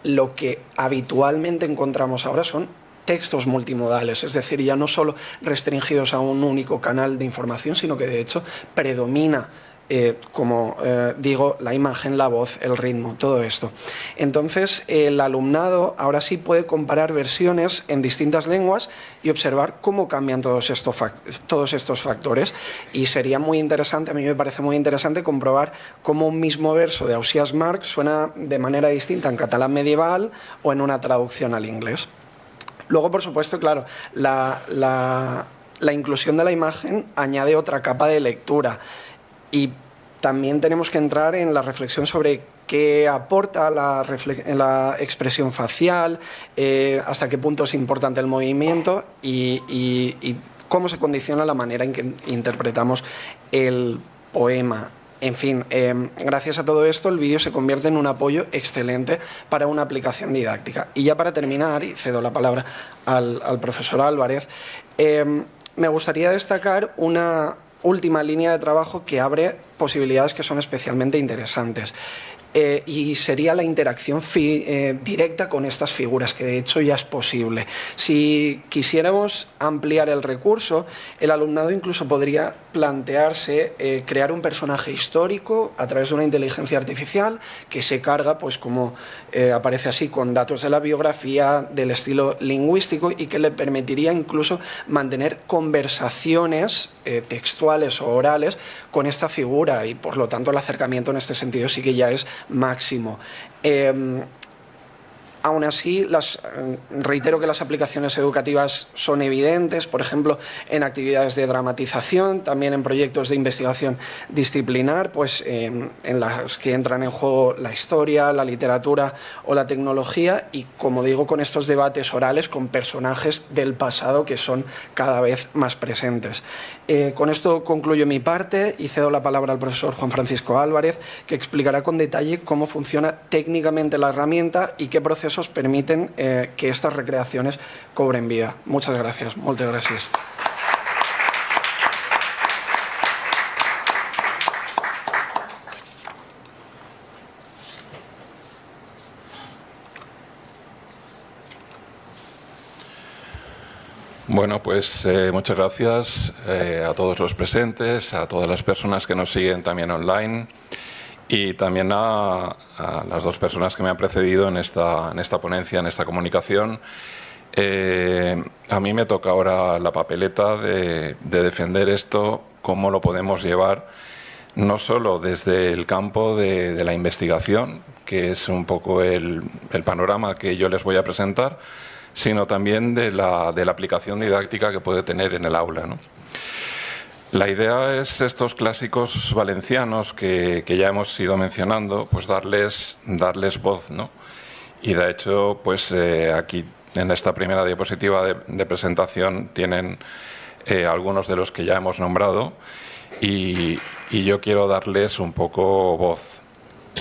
lo que habitualmente encontramos ahora son textos multimodales, es decir, ya no solo restringidos a un único canal de información, sino que de hecho predomina, como digo, la imagen, la voz, el ritmo, todo esto. Entonces, el alumnado ahora sí puede comparar versiones en distintas lenguas y observar cómo cambian todos estos factores. Y sería muy interesante, a mí me parece muy interesante, comprobar cómo un mismo verso de Ausiàs March suena de manera distinta en catalán medieval o en una traducción al inglés. Luego, por supuesto, claro, la inclusión de la imagen añade otra capa de lectura. Y también tenemos que entrar en la reflexión sobre qué aporta la expresión facial, hasta qué punto es importante el movimiento y cómo se condiciona la manera en que interpretamos el poema. En fin, gracias a todo esto el vídeo se convierte en un apoyo excelente para una aplicación didáctica. Y ya para terminar, y cedo la palabra al profesor Álvarez, me gustaría destacar una última línea de trabajo que abre posibilidades que son especialmente interesantes. Y sería la interacción directa con estas figuras, que de hecho ya es posible. Si quisiéramos ampliar el recurso, el alumnado incluso podría plantearse crear un personaje histórico a través de una inteligencia artificial que se carga, pues como aparece así, con datos de la biografía, del estilo lingüístico, y que le permitiría incluso mantener conversaciones textuales o orales con esta figura, y por lo tanto el acercamiento en este sentido sí que ya es máximo. Aún así, reitero que las aplicaciones educativas son evidentes, por ejemplo, en actividades de dramatización, también en proyectos de investigación disciplinar, pues en las que entran en juego la historia, la literatura o la tecnología, y, como digo, con estos debates orales con personajes del pasado que son cada vez más presentes. Con esto concluyo mi parte y cedo la palabra al profesor Juan Francisco Álvarez, que explicará con detalle cómo funciona técnicamente la herramienta y qué procesos permiten que estas recreaciones cobren vida. Muchas gracias. Moltes gràcies.
Bueno, pues muchas gracias a todos los presentes, a todas las personas que nos siguen también online, y también a las dos personas que me han precedido en esta ponencia, en esta comunicación. A mí me toca ahora la papeleta de defender esto, cómo lo podemos llevar no solo desde el campo de la investigación, que es un poco el panorama que yo les voy a presentar, sino también de la aplicación didáctica que puede tener en el aula, ¿no? La idea es estos clásicos valencianos que ya hemos ido mencionando, pues darles voz, ¿no? Y de hecho, pues aquí en esta primera diapositiva de presentación tienen algunos de los que ya hemos nombrado y yo quiero darles un poco voz.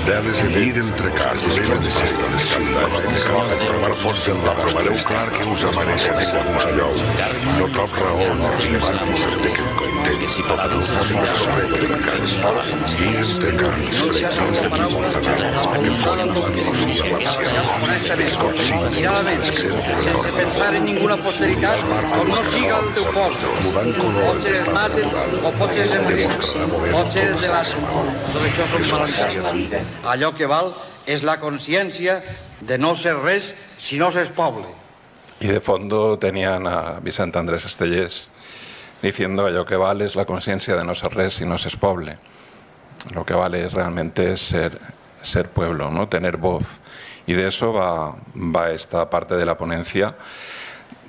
Debe seguir entre cartes de sectores cantants per trobar força en la provareu clar que us apareixen en qualsevol lloc. No trob raons rellevants d'aquest content. I entre cartes cantants de
sense pensar en ninguna posteritat, com no siga el teu poble. Potser es maten o potser es enriqueixen, potser es delaten. Tot això són malentesos. Allò que val és la consciència de no ser res si no s'és poble.
Y de fondo tenían a Vicente Andrés Estellés diciendo allò que vale es la conciencia de no ser res si no s'és poble. Lo que vale es realmente ser pueblo, ¿no? Tener voz. Y de eso va esta parte de la ponencia.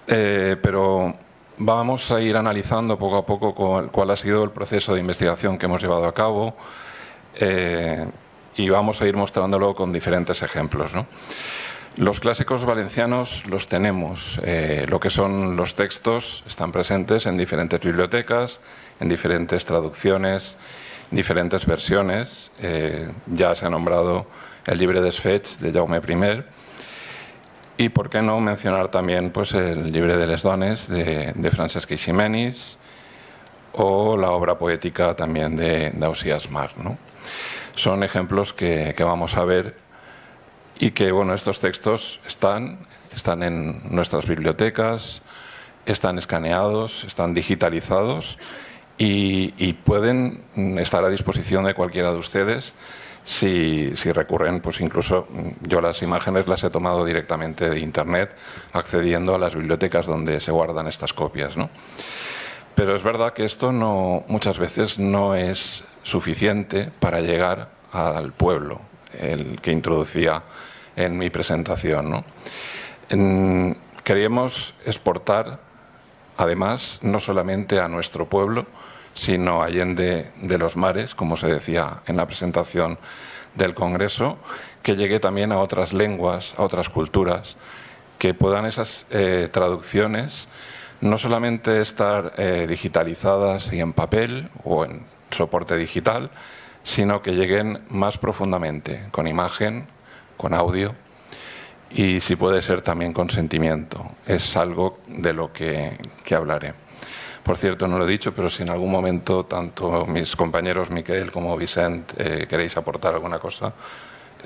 Pero vamos a ir analizando poco a poco cuál ha sido el proceso de investigación que hemos llevado a cabo. Y vamos a ir mostrándolo con diferentes ejemplos, ¿no? Los clásicos valencianos los tenemos, lo que son los textos están presentes en diferentes bibliotecas, en diferentes traducciones, diferentes versiones. Ya se ha nombrado el Llibre dels Fets de Jaume I y por qué no mencionar también pues, el Llibre de les Dones de Francesc Eiximenis o la obra poética también de Ausiàs March, ¿no? Son ejemplos que vamos a ver y que, bueno, estos textos están en nuestras bibliotecas, están escaneados, están digitalizados y pueden estar a disposición de cualquiera de ustedes si recurren, pues incluso yo las imágenes las he tomado directamente de Internet accediendo a las bibliotecas donde se guardan estas copias, ¿no? Pero es verdad que esto muchas veces no es suficiente para llegar al pueblo, el que introducía en mi presentación, ¿no? Queríamos exportar, además, no solamente a nuestro pueblo, sino allende de los mares, como se decía en la presentación del Congreso, que llegue también a otras lenguas, a otras culturas, que puedan esas traducciones no solamente estar digitalizadas y en papel o en soporte digital, sino que lleguen más profundamente, con imagen, con audio y, si puede ser, también con sentimiento. Es algo de lo que hablaré. Por cierto, no lo he dicho, pero si en algún momento tanto mis compañeros Miquel como Vicent queréis aportar alguna cosa,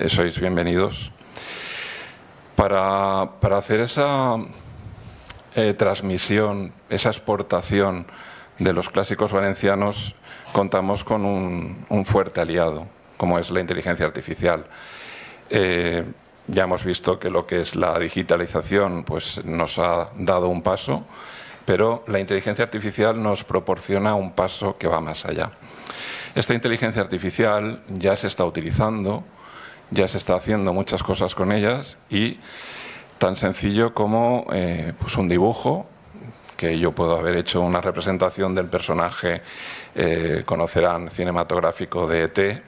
sois bienvenidos. Para hacer esa transmisión, esa exportación de los clásicos valencianos, contamos con un fuerte aliado, como es la inteligencia artificial. Ya hemos visto que lo que es la digitalización pues, nos ha dado un paso, pero la inteligencia artificial nos proporciona un paso que va más allá. Esta inteligencia artificial ya se está utilizando, ya se está haciendo muchas cosas con ellas y tan sencillo como pues un dibujo, que yo puedo haber hecho una representación del personaje, conocerán, cinematográfico de ET,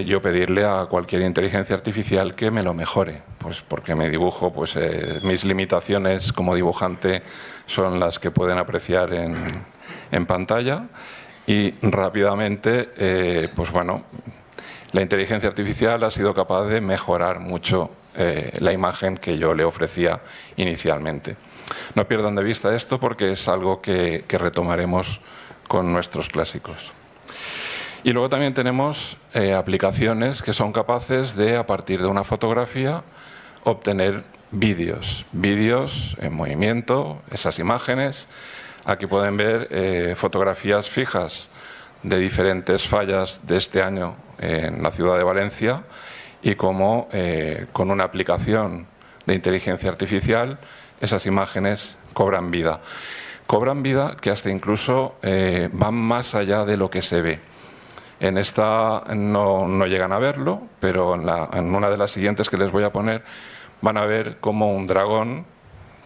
yo pedirle a cualquier inteligencia artificial que me lo mejore, pues porque mi dibujo, pues mis limitaciones como dibujante son las que pueden apreciar en pantalla y rápidamente, pues bueno, la inteligencia artificial ha sido capaz de mejorar mucho la imagen que yo le ofrecía inicialmente. No pierdan de vista esto porque es algo que retomaremos con nuestros clásicos. Y luego también tenemos aplicaciones que son capaces de, a partir de una fotografía, obtener vídeos en movimiento, esas imágenes. Aquí pueden ver fotografías fijas de diferentes fallas de este año en la ciudad de Valencia y cómo con una aplicación de inteligencia artificial esas imágenes cobran vida. Cobran vida que hasta incluso van más allá de lo que se ve. En esta no llegan a verlo, pero en una de las siguientes que les voy a poner van a ver cómo un dragón,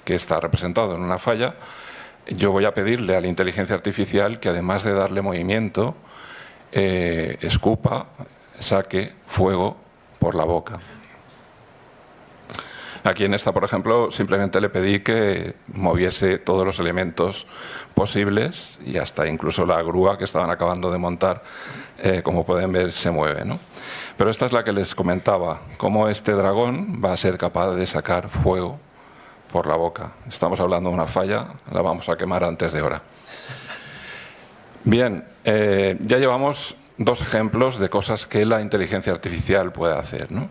que está representado en una falla, yo voy a pedirle a la inteligencia artificial que además de darle movimiento, escupa, saque fuego por la boca. Aquí en esta, por ejemplo, simplemente le pedí que moviese todos los elementos posibles y hasta incluso la grúa que estaban acabando de montar, como pueden ver, se mueve, ¿no? Pero esta es la que les comentaba, cómo este dragón va a ser capaz de sacar fuego por la boca. Estamos hablando de una falla, la vamos a quemar antes de hora. Bien, ya llevamos 2 ejemplos de cosas que la inteligencia artificial puede hacer, ¿no?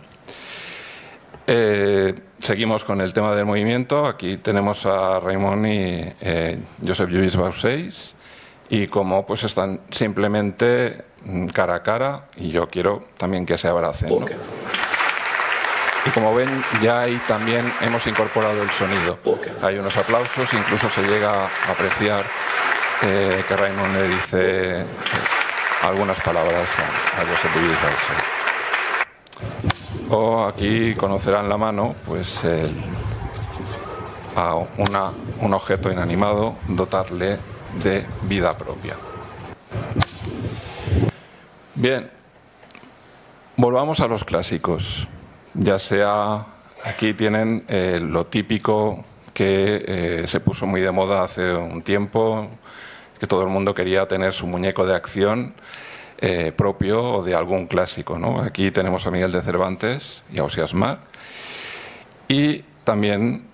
Seguimos con el tema del movimiento. Aquí tenemos a Raimon y Josep Lluís Bauseis y cómo pues están simplemente cara a cara y yo quiero también que se abracen, ¿no? Y como ven, ya ahí también hemos incorporado el sonido. Hay unos aplausos, incluso se llega a apreciar que Raimon le dice algunas palabras a Josep Lluís Bauseis. O aquí conocerán la mano, pues a un objeto inanimado, dotarle de vida propia. Bien, volvamos a los clásicos. Ya sea, aquí tienen lo típico que se puso muy de moda hace un tiempo, que todo el mundo quería tener su muñeco de acción propio o de algún clásico, ¿no? Aquí tenemos a Miguel de Cervantes y a Ausiàs March. Y también,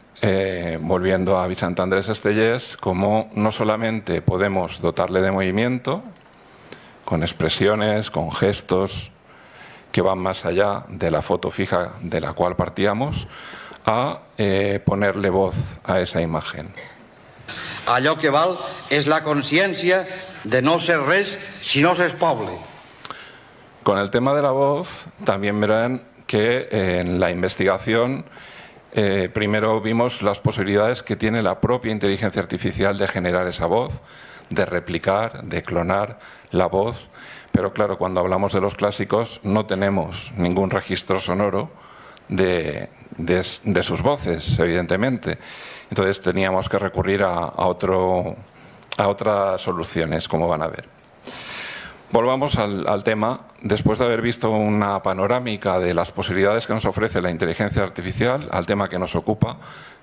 volviendo a Vicent Andrés Estellés, como no solamente podemos dotarle de movimiento, con expresiones, con gestos que van más allá de la foto fija de la cual partíamos, a ponerle voz a esa imagen.
Allò que val és la consciència de no ser res si no s'és poble.
Con el tema de la voz, también verán que en la investigación primero vimos las posibilidades que tiene la propia inteligencia artificial de generar esa voz, de replicar, de clonar la voz, pero claro, cuando hablamos de los clásicos no tenemos ningún registro sonoro de sus voces, evidentemente. Entonces teníamos que recurrir a otras soluciones, como van a ver. Volvamos al tema. Después de haber visto una panorámica de las posibilidades que nos ofrece la inteligencia artificial, al tema que nos ocupa,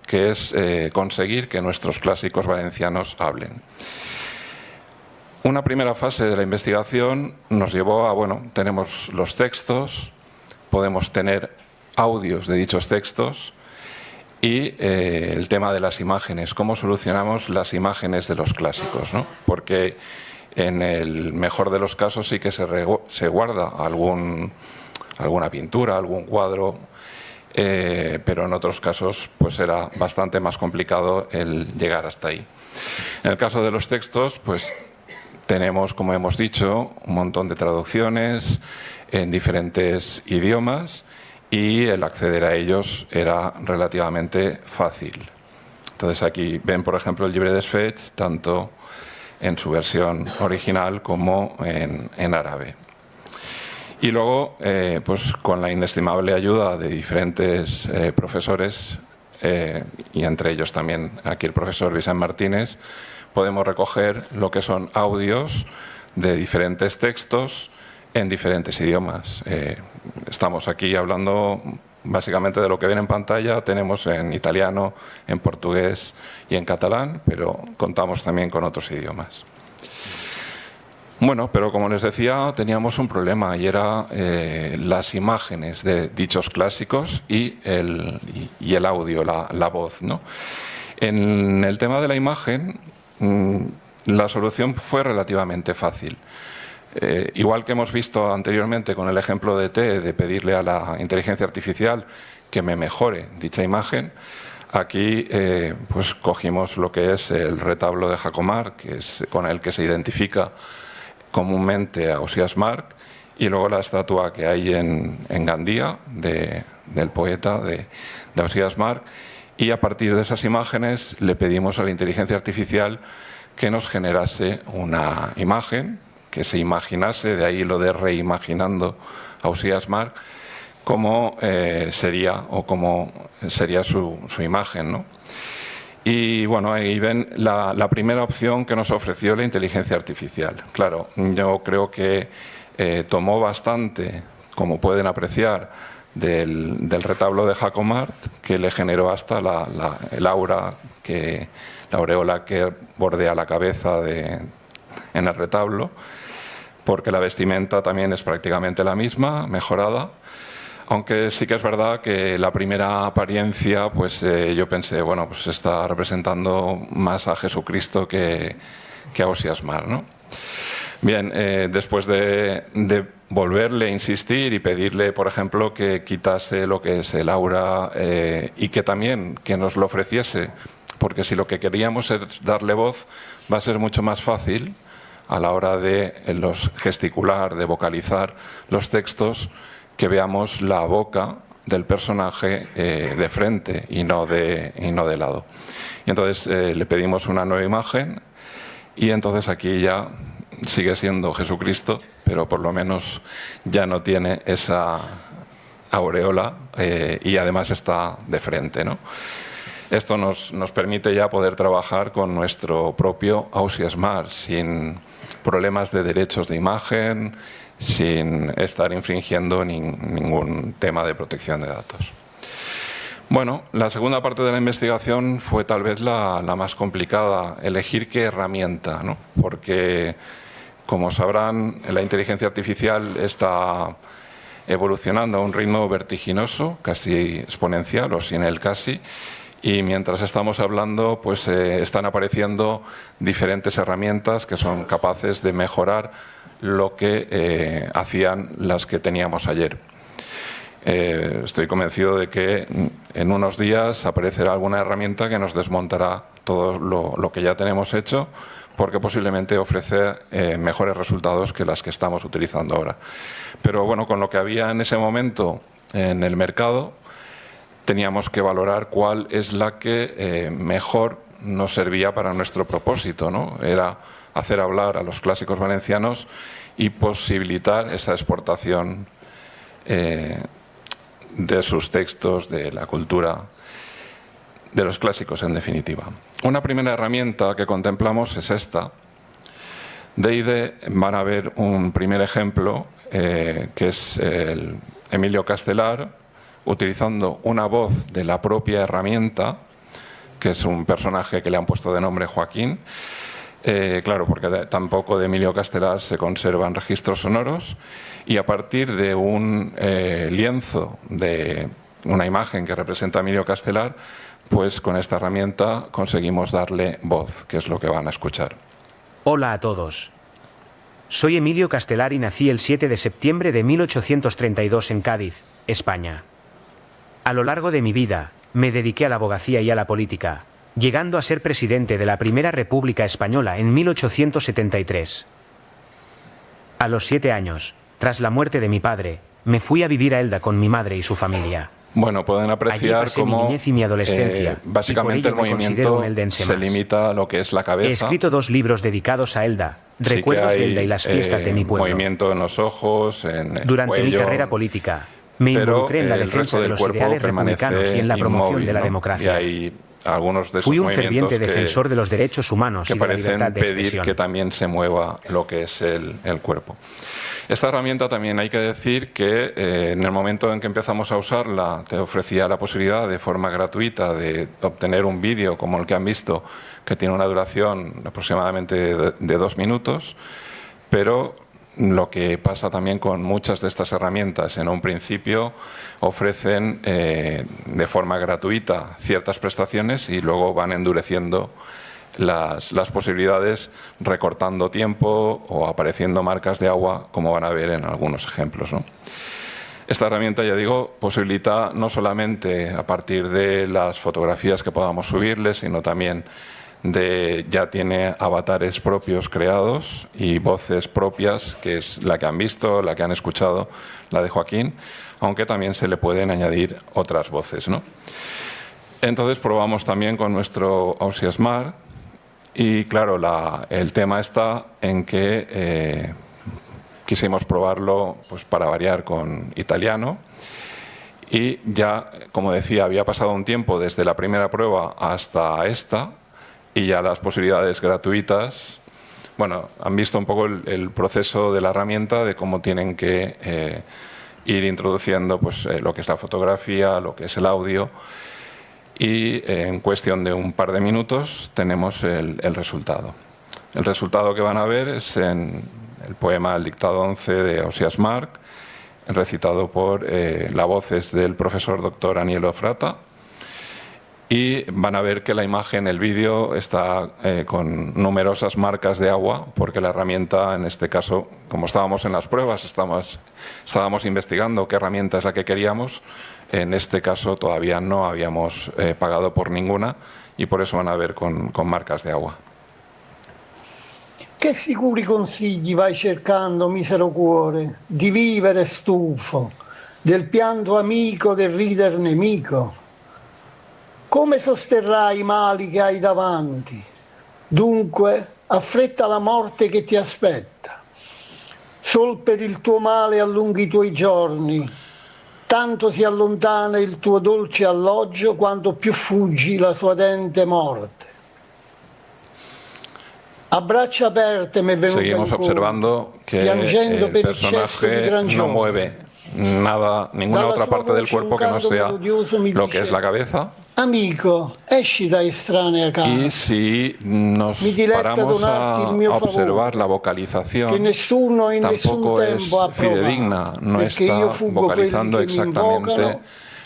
que es conseguir que nuestros clásicos valencianos hablen. Una primera fase de la investigación nos llevó a, bueno, tenemos los textos, podemos tener audios de dichos textos, y el tema de las imágenes, cómo solucionamos las imágenes de los clásicos, ¿no? Porque en el mejor de los casos sí que se guarda alguna pintura, algún cuadro, pero en otros casos pues era bastante más complicado el llegar hasta ahí. En el caso de los textos, pues tenemos, como hemos dicho, un montón de traducciones en diferentes idiomas, y el acceder a ellos era relativamente fácil. Entonces aquí ven, por ejemplo, el Llibre dels Fets, tanto en su versión original como en árabe. Y luego, pues con la inestimable ayuda de diferentes profesores, y entre ellos también aquí el profesor Vicent Martínez, podemos recoger lo que son audios de diferentes textos en diferentes idiomas. Estamos aquí hablando básicamente de lo que ven en pantalla, tenemos en italiano, en portugués y en catalán, pero contamos también con otros idiomas. Bueno, pero como les decía, teníamos un problema y era las imágenes de dichos clásicos y el audio, la voz, ¿no? En el tema de la imagen, la solución fue relativamente fácil. Igual que hemos visto anteriormente con el ejemplo de T, de pedirle a la inteligencia artificial que me mejore dicha imagen, aquí pues cogimos lo que es el retablo de Jacomar, que es con el que se identifica comúnmente a Ausiàs March, y luego la estatua que hay en Gandía del poeta de Ausiàs March, y a partir de esas imágenes le pedimos a la inteligencia artificial que nos generase una imagen que se imaginase, de ahí lo de reimaginando Ausiàs Marc, cómo sería o cómo sería su imagen, ¿no? Y bueno, ahí ven la primera opción que nos ofreció la inteligencia artificial. Claro, yo creo que tomó bastante, como pueden apreciar, del retablo de Jacomart, que le generó hasta el aura, la aureola que bordea la cabeza en el retablo, porque la vestimenta también es prácticamente la misma, mejorada. Aunque sí que es verdad que la primera apariencia, pues yo pensé, bueno, pues está representando más a Jesucristo que a Ausiàs Marc, ¿no? Bien, después de volverle a insistir y pedirle, por ejemplo, que quitase lo que es el aura y que también que nos lo ofreciese, porque si lo que queríamos es darle voz, va a ser mucho más fácil a la hora de gesticular, de vocalizar los textos, que veamos la boca del personaje de frente y no de lado. Y entonces le pedimos una nueva imagen y entonces aquí ya sigue siendo Jesucristo, pero por lo menos ya no tiene esa aureola y además está de frente, ¿no? Esto nos permite ya poder trabajar con nuestro propio Ausiàs Marc sin problemas de derechos de imagen, sin estar infringiendo ningún tema de protección de datos. Bueno, la segunda parte de la investigación fue tal vez la más complicada, elegir qué herramienta, ¿no? Porque, como sabrán, la inteligencia artificial está evolucionando a un ritmo vertiginoso, casi exponencial o sin el casi, y mientras estamos hablando, pues están apareciendo diferentes herramientas que son capaces de mejorar lo que hacían las que teníamos ayer. Estoy convencido de que en unos días aparecerá alguna herramienta que nos desmontará todo lo que ya tenemos hecho, porque posiblemente ofrece mejores resultados que las que estamos utilizando ahora. Pero bueno, con lo que había en ese momento en el mercado, teníamos que valorar cuál es la que mejor nos servía para nuestro propósito, ¿no? Era hacer hablar a los clásicos valencianos y posibilitar esa exportación de sus textos, de la cultura, de los clásicos en definitiva. Una primera herramienta que contemplamos es esta. De ahí van a ver un primer ejemplo que es el Emilio Castelar, utilizando una voz de la propia herramienta, que es un personaje que le han puesto de nombre Joaquín. Claro, porque tampoco de Emilio Castelar se conservan registros sonoros, y a partir de un lienzo, de una imagen que representa a Emilio Castelar, pues con esta herramienta conseguimos darle voz, que es lo que van a escuchar.
Hola a todos. Soy Emilio Castelar y nací el 7 de septiembre de 1832 en Cádiz, España. A lo largo de mi vida, me dediqué a la abogacía y a la política, llegando a ser presidente de la Primera República Española en 1873. A los 7 años, tras la muerte de mi padre, me fui a vivir a Elda con mi madre y su familia.
Bueno, pueden apreciar
Allí pasé
cómo
mi niñez y mi adolescencia,
básicamente
y por
el
ello me considero
movimiento
un eldense
se
más.
limita a lo que es la cabeza.
He escrito 2 libros dedicados a Elda,
Sí
Recuerdos
que hay,
de Elda y las fiestas de mi pueblo.
movimiento en los ojos, en el
Durante mi
cuello,
carrera política, me
pero
involucré en la
el
defensa
resto
de
del
los
cuerpo
ideales republicanos y en la promoción
inmóvil,
de la
¿no?
democracia.
Y hay algunos de esos
Fui un
movimientos
ferviente defensor de los derechos humanos
que
y de la
parecen
libertad de
pedir
expresión.
que también se mueva lo que es el cuerpo. Esta herramienta también hay que decir que en el momento en que empezamos a usarla te ofrecía la posibilidad de forma gratuita de obtener un vídeo como el que han visto, que tiene una duración aproximadamente de 2 minutos, pero lo que pasa también con muchas de estas herramientas, en un principio ofrecen de forma gratuita ciertas prestaciones y luego van endureciendo las posibilidades, recortando tiempo o apareciendo marcas de agua, como van a ver en algunos ejemplos, ¿no? Esta herramienta, ya digo, posibilita no solamente a partir de las fotografías que podamos subirle, sino también ya tiene avatares propios creados y voces propias, que es la que han visto, la que han escuchado, la de Joaquín, aunque también se le pueden añadir otras voces, ¿no? Entonces probamos también con nuestro Ausiàs Marc y claro, el tema está en que quisimos probarlo pues, para variar con italiano. Y ya, como decía, había pasado un tiempo desde la primera prueba hasta esta y ya las posibilidades gratuitas, bueno, han visto un poco el proceso de la herramienta, de cómo tienen que ir introduciendo pues, lo que es la fotografía, lo que es el audio, y en cuestión de un par de minutos tenemos el resultado. El resultado que van a ver es en el poema El dictado 11 de Ausiàs March, recitado por la voz es del profesor doctor Anielo Frata, y van a ver que la imagen, el vídeo, está con numerosas marcas de agua, porque la herramienta, en este caso, como estábamos en las pruebas, estábamos investigando qué herramienta es la que queríamos, en este caso todavía no habíamos pagado por ninguna, y por eso van a ver con marcas de agua.
Che sicuri consigli vai cercando, misero cuore, di vivere stufo, del pianto amico, del rider nemico? Come sosterrai i mali che hai davanti? Dunque, affretta la morte che ti aspetta. Sol per il tuo male allunghi i tuoi giorni, tanto si allontana il tuo dolce alloggio quanto più fuggi la sua dente morte. A braccia aperte me venuta
Seguimos observando que el personaje no mueve nada, ninguna otra parte del cuerpo que no sea lo que es la cabeza.
Amico, esci da estranea casa.
Y si nos paramos a observar la vocalización, tampoco es fidedigna, no está vocalizando exactamente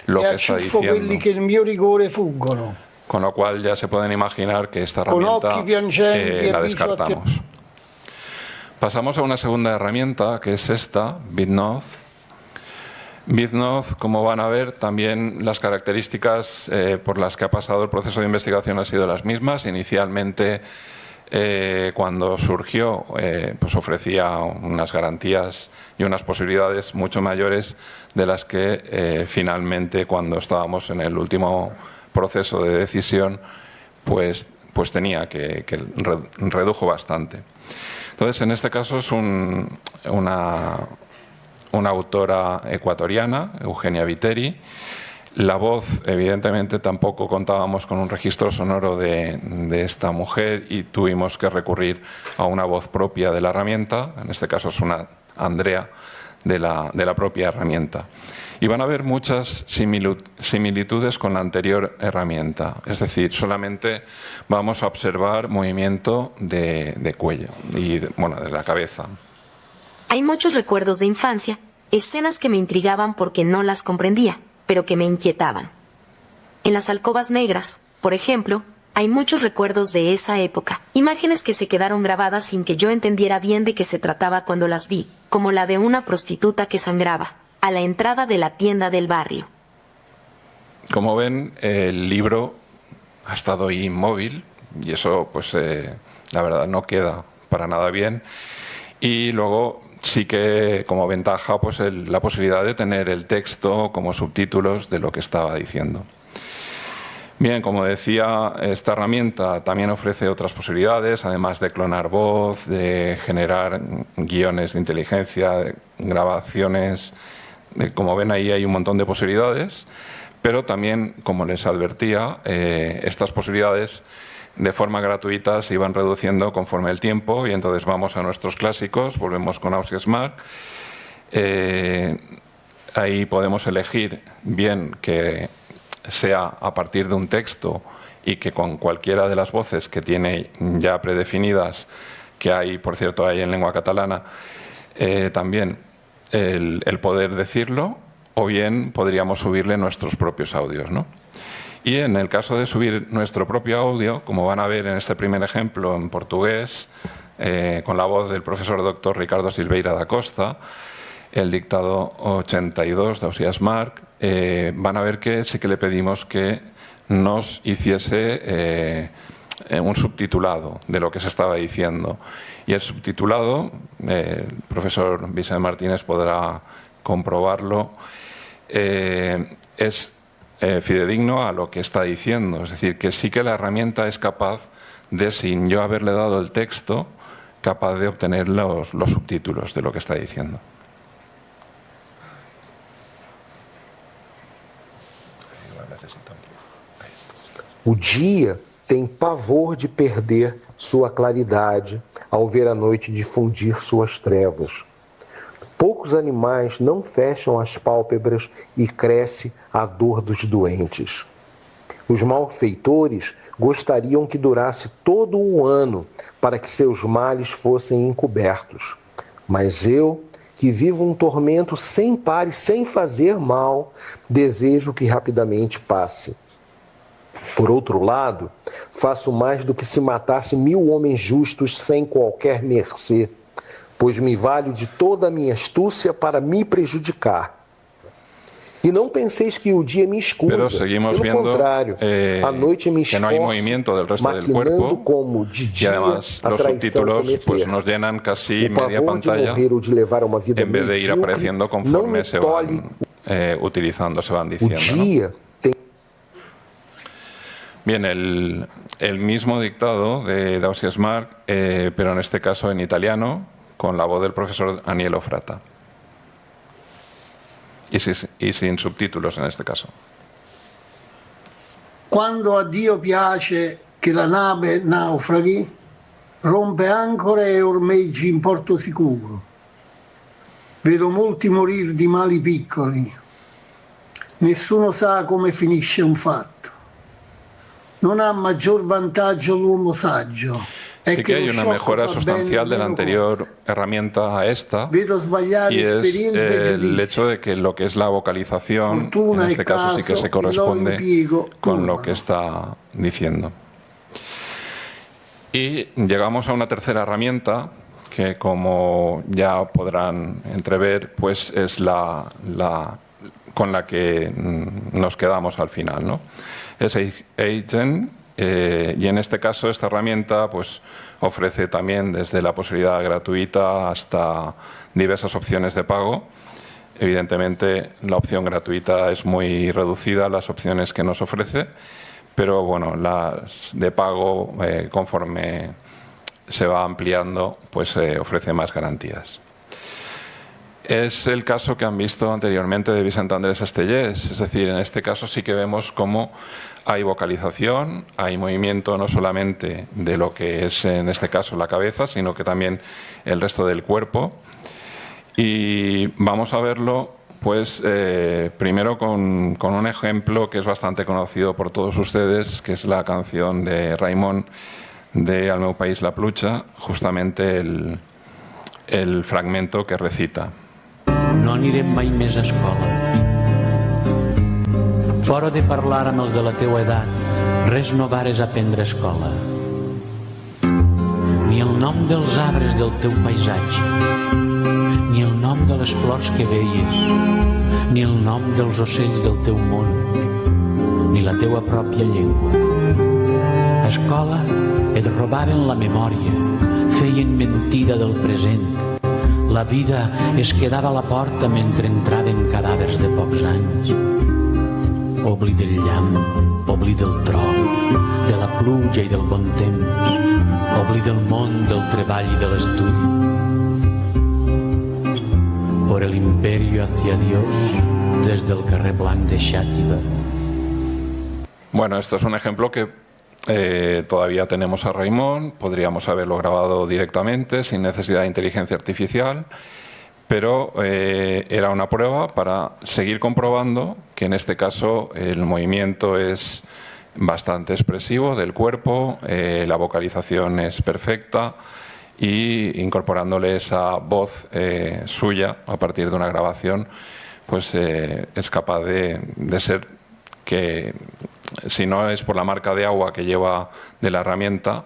lo que está diciendo. Con lo cual ya se pueden imaginar que esta herramienta la descartamos. Pasamos a una segunda herramienta, que es esta, Vidnoth. Vidnoth, como van a ver, también las características por las que ha pasado el proceso de investigación han sido las mismas. Inicialmente, cuando surgió, pues ofrecía unas garantías y unas posibilidades mucho mayores de las que finalmente, cuando estábamos en el último proceso de decisión, pues tenía que redujo bastante. Entonces, en este caso es una autora ecuatoriana, Eugenia Viteri. La voz, evidentemente, tampoco contábamos con un registro sonoro de esta mujer y tuvimos que recurrir a una voz propia de la herramienta. En este caso es una Andrea de la propia herramienta. Y van a haber muchas similitudes con la anterior herramienta. Es decir, solamente vamos a observar movimiento de cuello y de la cabeza.
Hay muchos recuerdos de infancia, escenas que me intrigaban porque no las comprendía, pero que me inquietaban. En las alcobas negras, por ejemplo, hay muchos recuerdos de esa época, imágenes que se quedaron grabadas sin que yo entendiera bien de qué se trataba cuando las vi, como la de una prostituta que sangraba a la entrada de la tienda del barrio.
Como ven, el libro ha estado inmóvil y eso, pues, la verdad, no queda para nada bien. Y luego sí que, como ventaja, pues la posibilidad de tener el texto como subtítulos de lo que estaba diciendo. Bien, como decía, esta herramienta también ofrece otras posibilidades, además de clonar voz, de generar guiones de inteligencia, de grabaciones. Como ven, ahí hay un montón de posibilidades, pero también, como les advertía, estas posibilidades de forma gratuita se iban reduciendo conforme el tiempo, y entonces vamos a nuestros clásicos, volvemos con Ausiàs March. Ahí podemos elegir bien que sea a partir de un texto y que con cualquiera de las voces que tiene ya predefinidas, que hay, por cierto, hay en lengua catalana, también el poder decirlo, o bien podríamos subirle nuestros propios audios, ¿no? Y en el caso de subir nuestro propio audio, como van a ver en este primer ejemplo en portugués, con la voz del profesor doctor Ricardo Silveira da Costa, el dictado 82 de Ausiàs March, van a ver que sí que le pedimos que nos hiciese un subtitulado de lo que se estaba diciendo. Y el subtitulado, el profesor Vicente Martínez podrá comprobarlo, es fidedigno a lo que está diciendo. Es decir, que sí que la herramienta es capaz de, sin yo haberle dado el texto, capaz de obtener los subtítulos de lo que está diciendo.
O dia tem pavor de perder sua claridade ao ver a noite difundir suas trevas. Poucos animais não fecham as pálpebras e cresce a dor dos doentes. Os malfeitores gostariam que durasse todo o ano para que seus males fossem encobertos. Mas eu, que vivo um tormento sem par e sem fazer mal, desejo que rapidamente passe. Por outro lado, faço mais do que se matasse 1000 homens justos sem qualquer mercê, pois me valho de toda a minha astúcia para me prejudicar. Y no penséis que el día me excusa.
Pero seguimos viendo
a noche me
que no hay movimiento del resto del cuerpo y además los subtítulos pues nos llenan casi media pantalla en vez de ir apareciendo conforme se van utilizando, se van diciendo, ¿no? Bien, el mismo dictado de Dausias Marc, pero en este caso en italiano, con la voz del profesor Anielo Frata. Y sin subtítulos en este caso.
Quando a Dio piace che la nave naufraghi, rompe ancore e ormeggi in porto sicuro. Vedo molti morir di mali piccoli. Nessuno sa come finisce un fatto. Non ha maggior vantaggio l'uomo saggio.
Sí que hay una mejora sustancial de la anterior herramienta a esta, y es el hecho de que lo que es la vocalización, en este caso sí que se corresponde con lo que está diciendo. Y llegamos a una tercera herramienta que, como ya podrán entrever, pues es la con la que nos quedamos al final, ¿no? Es Agent. Y en este caso esta herramienta pues ofrece también desde la posibilidad gratuita hasta diversas opciones de pago. Evidentemente la opción gratuita es muy reducida, las opciones que nos ofrece, pero bueno, las de pago conforme se va ampliando pues ofrece más garantías. Es el caso que han visto anteriormente de Vicent Andrés Estellés, es decir, en este caso sí que vemos cómo hay vocalización, hay movimiento no solamente de lo que es en este caso la cabeza, sino que también el resto del cuerpo. Y vamos a verlo pues primero con un ejemplo que es bastante conocido por todos ustedes, que es la canción de Raimon de Al meu país la pluja, justamente el fragmento que recita.
No anirem mai més a escola. Fora de parlar amb els de la teua edat, res no vares aprendre a escola. Ni el nom dels arbres del teu paisatge, ni el nom de les flors que veies, ni el nom dels ocells del teu món, ni la teua pròpia llengua. A escola et robaven la memòria, feien mentida del present. La vida es quedava a la porta mentre entraven cadàvers de pocs anys. Obli del llamp, obli del tro, de la pluja i del bon temps, obli del món, del treball i de l'estudi. Por el imperio hacia Dios, desde el carrer Blanc de Xàtiva.
Bueno, esto es un ejemplo que todavía tenemos a Raimon, podríamos haberlo grabado directamente sin necesidad de inteligencia artificial, pero era una prueba para seguir comprobando que en este caso el movimiento es bastante expresivo del cuerpo, la vocalización es perfecta y incorporándole esa voz suya a partir de una grabación, pues es capaz de ser que, si no es por la marca de agua que lleva de la herramienta,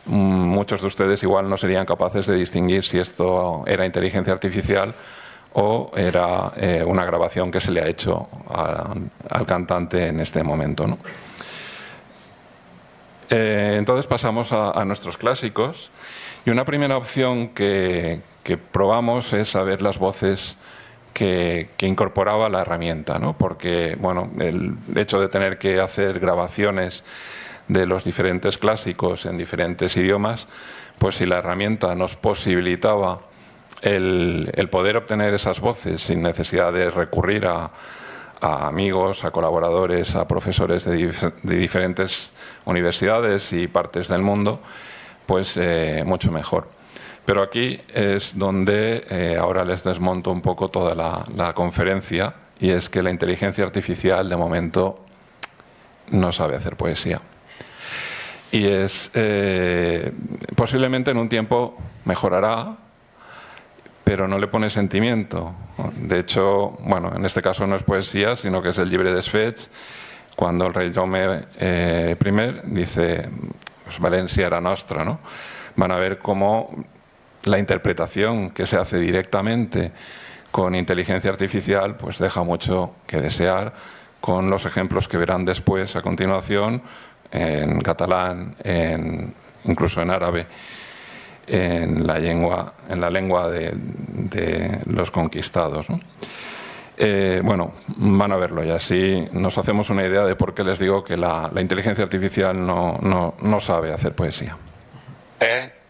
muchos de ustedes igual no serían capaces de distinguir si esto era inteligencia artificial o era una grabación que se le ha hecho al cantante en este momento, ¿no? Entonces pasamos a nuestros clásicos, y una primera opción que probamos es saber las voces que incorporaba la herramienta, ¿no? Porque bueno, el hecho de tener que hacer grabaciones de los diferentes clásicos en diferentes idiomas, pues si la herramienta nos posibilitaba el poder obtener esas voces sin necesidad de recurrir a amigos, a colaboradores, a profesores de diferentes universidades y partes del mundo, pues mucho mejor. Pero aquí es donde ahora les desmonto un poco toda la conferencia, y es que la inteligencia artificial de momento no sabe hacer poesía. Y es posiblemente en un tiempo mejorará, pero no le pone sentimiento. De hecho, bueno, en este caso no es poesía, sino que es el llibre dels fets, cuando el rey Jaume I dice, pues Valencia era nostra, ¿no? Van a ver cómo la interpretación que se hace directamente con inteligencia artificial pues deja mucho que desear, con los ejemplos que verán después a continuación en catalán, incluso en árabe, en la lengua de los conquistados, ¿no? Bueno, van a verlo y así nos hacemos una idea de por qué les digo que la inteligencia artificial no sabe hacer poesía.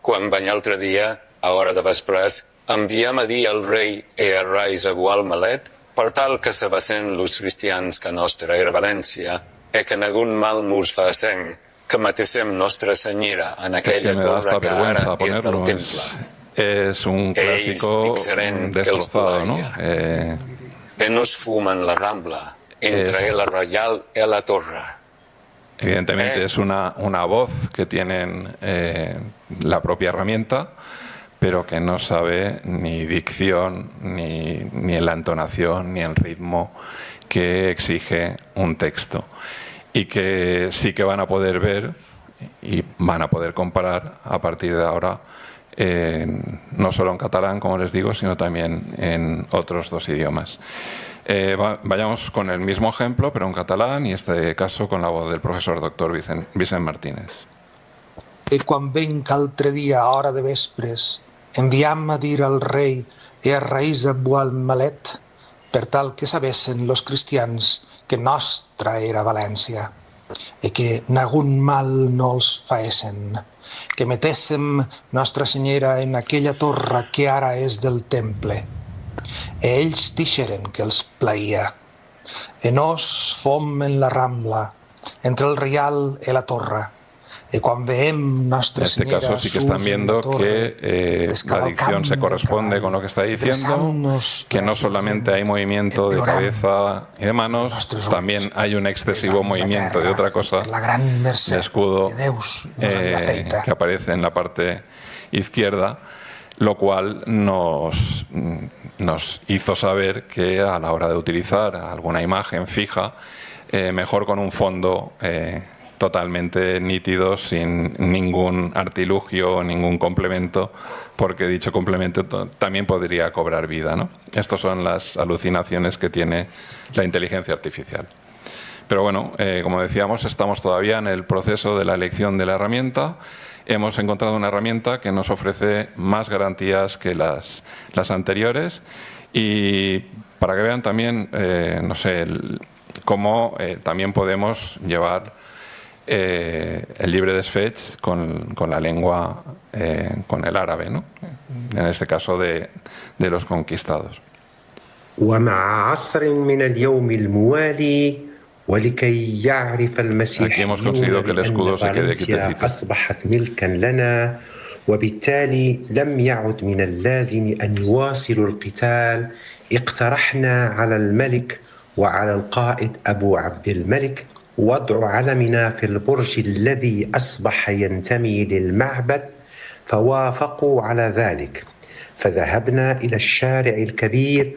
Quan va l'altre dia, a hora de vespràs, enviem a dir al rei e a Reis a Gualmalet per tal que sabessen los cristians que nostra era València que ningún mal mos facen, que matéssim Nostra Senyera en aquella torre que ara és del temple.
Es un clásico destrozado, ¿no?
Nos fumen la Rambla entre la Reial y la Torre.
Evidentemente es una voz que tienen la propia herramienta, pero que no sabe ni dicción, ni la entonación, ni el ritmo que exige un texto. Y que sí que van a poder ver y van a poder comparar a partir de ahora, no solo en catalán, como les digo, sino también en otros dos idiomas. Vayamos con el mismo ejemplo, pero en catalán, y en este caso con la voz del profesor doctor Vicent Martínez.
Quan venc altre dia a hora de vespres, enviam a dir al rei e a Reis a Gualmalet per tal que sabessen los cristians que nostra era València que nagun mal no els faessen, que metéssim Nostra Senyera en aquella torre que ara és del temple. Ells dixeren que els plaïa. Nos fom en la Rambla, entre el Rial i la torre.
En este caso sí que están viendo que la dicción se corresponde con lo que está diciendo, que no solamente hay movimiento de cabeza y de manos, también hay un excesivo movimiento de otra cosa, de escudo, que aparece en la parte izquierda, lo cual nos hizo saber que a la hora de utilizar alguna imagen fija, mejor con un fondo totalmente nítido, sin ningún artilugio, ningún complemento, porque dicho complemento también podría cobrar vida, ¿no? Estas son las alucinaciones que tiene la inteligencia artificial. Pero bueno, como decíamos, estamos todavía en el proceso de la elección de la herramienta. Hemos encontrado una herramienta que nos ofrece más garantías que las anteriores, y para que vean también, no sé, cómo también podemos llevar el llibre dels fets con la lengua, con el árabe, ¿no? En este caso de los conquistados. Aquí hemos conseguido que el escudo se quede quietecito.
وبالتالي لم يعد من اللازم أن يواصلوا القتال. اقترحنا على الملك وعلى القائد أبو عبد الملك وضع علمنا في البرج الذي أصبح ينتمي للمعبد، فوافقوا على ذلك، فذهبنا إلى الشارع الكبير.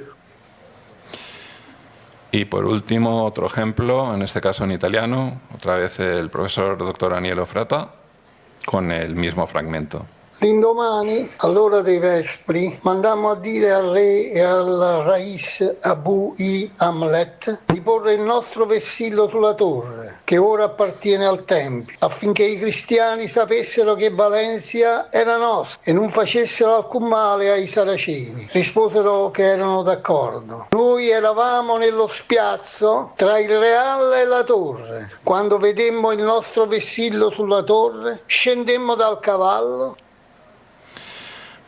Y por último, otro ejemplo, en este caso en italiano, otra vez el profesor doctor Anielo Frata, con el mismo fragmento.
L'indomani, all'ora dei vespri, mandammo a dire al re e al Rais Abu Amlet di porre il nostro vessillo sulla torre, che ora appartiene al Tempio, affinché i cristiani sapessero che Valencia era nostra e non facessero alcun male ai saraceni. Risposero che erano d'accordo. Noi eravamo nello spiazzo tra il Real e la torre. Quando vedemmo il nostro vessillo sulla torre, scendemmo dal cavallo.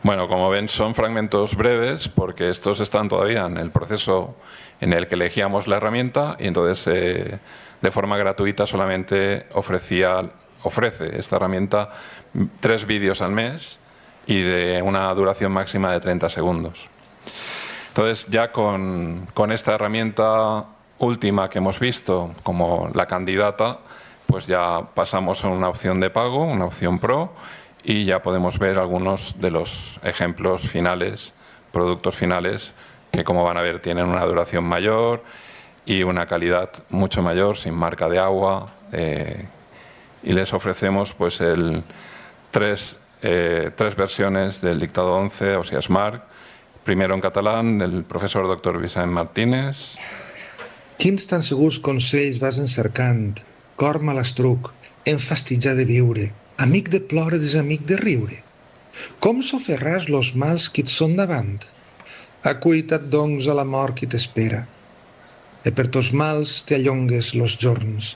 Bueno, como ven, son fragmentos breves porque estos están todavía en el proceso en el que elegíamos la herramienta y entonces de forma gratuita solamente ofrece esta herramienta 3 vídeos al mes y de una duración máxima de 30 segundos. Entonces ya con esta herramienta última que hemos visto como la candidata, pues ya pasamos a una opción de pago, una opción Pro, y ya podemos ver algunos de los ejemplos finales, productos finales, que como van a ver tienen una duración mayor y una calidad mucho mayor, sin marca de agua, y les ofrecemos pues tres versiones del dictado 11, o sea, Smart, primero en catalán, del professor Dr. Vicent Martínez.
Quins tan segurs consells vas encercant, cor malastruc, enfastitjar de viure, amic de plore, desamic de riure. Com soferràs los mals que et són davant? Acuita't, doncs, a la mort qui t'espera, e per tos mals te allongues los jorns.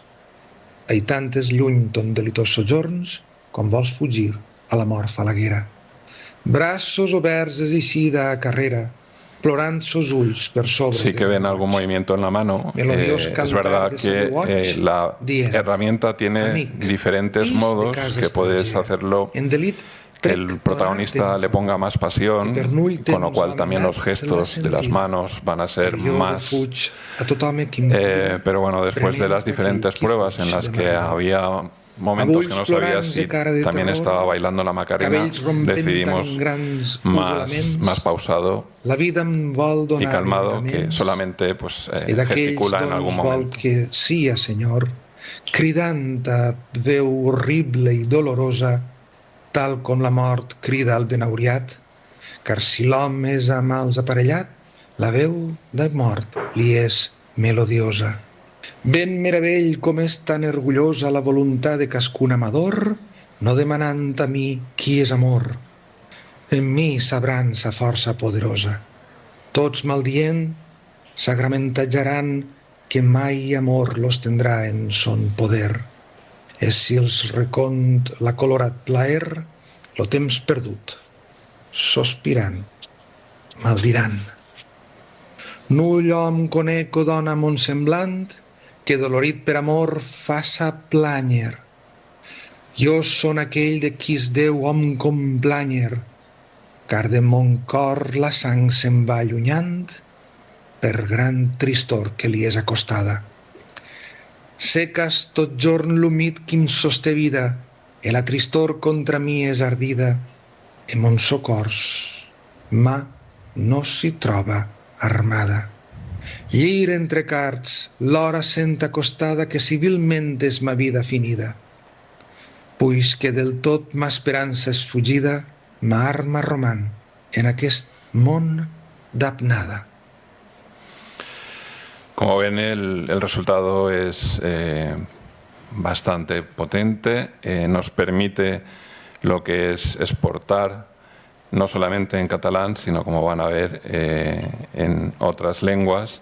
Hi tantes lluny ton delitós sojorns, com vols fugir a la mort falaguera. Braços oberts aixida a carrera, plorant sos ulls per sobre.
Sí que ven algún movimiento en la mano. Es verdad que la herramienta tiene diferentes modos que puedes hacerlo, que el protagonista le ponga más pasión, con lo cual también los gestos de las manos van a ser más. Pero bueno, después de las diferentes pruebas en las que había momentos que no sabía si también estaba bailando la Macarena, decidimos más pausado y calmado, que solamente pues, gesticula en algún momento.
Que sia, Senyor, cridant a veu horrible i dolorosa, tal com la mort crida al benauriat, car si l'home és amb mals aparellat, la veu de mort li és melodiosa. Ben meravell com és tan orgullosa la voluntat de cascun amador, no demanant a mi qui és amor. En mi sabran sa força poderosa. Tots maldient s'agramentatjaran que mai amor los tendrà en son poder. És si els recont la colorat plaer, lo temps perdut, sospirant, maldiran. Null hom conec o dona mon semblant, que dolorit per amor faça planyer. Jo són aquell de qui es deu hom complanyer, car de mon cor la sang se'n va allunyant per gran tristor que li és acostada. Secas tot jorn l'humit qui em sosté vida, e la tristor contra mi és ardida, e mon socors mà no s'hi troba armada. Llire entre cards, l'hora sent acostada que civilment és ma vida finida. Puix que del tot ma esperança és fugida, ma arma roman en aquest món d'apnada.
Como ven, el resultado es bastante potente, nos permite lo que es exportar no solamente en catalán, sino como van a ver en otras lenguas,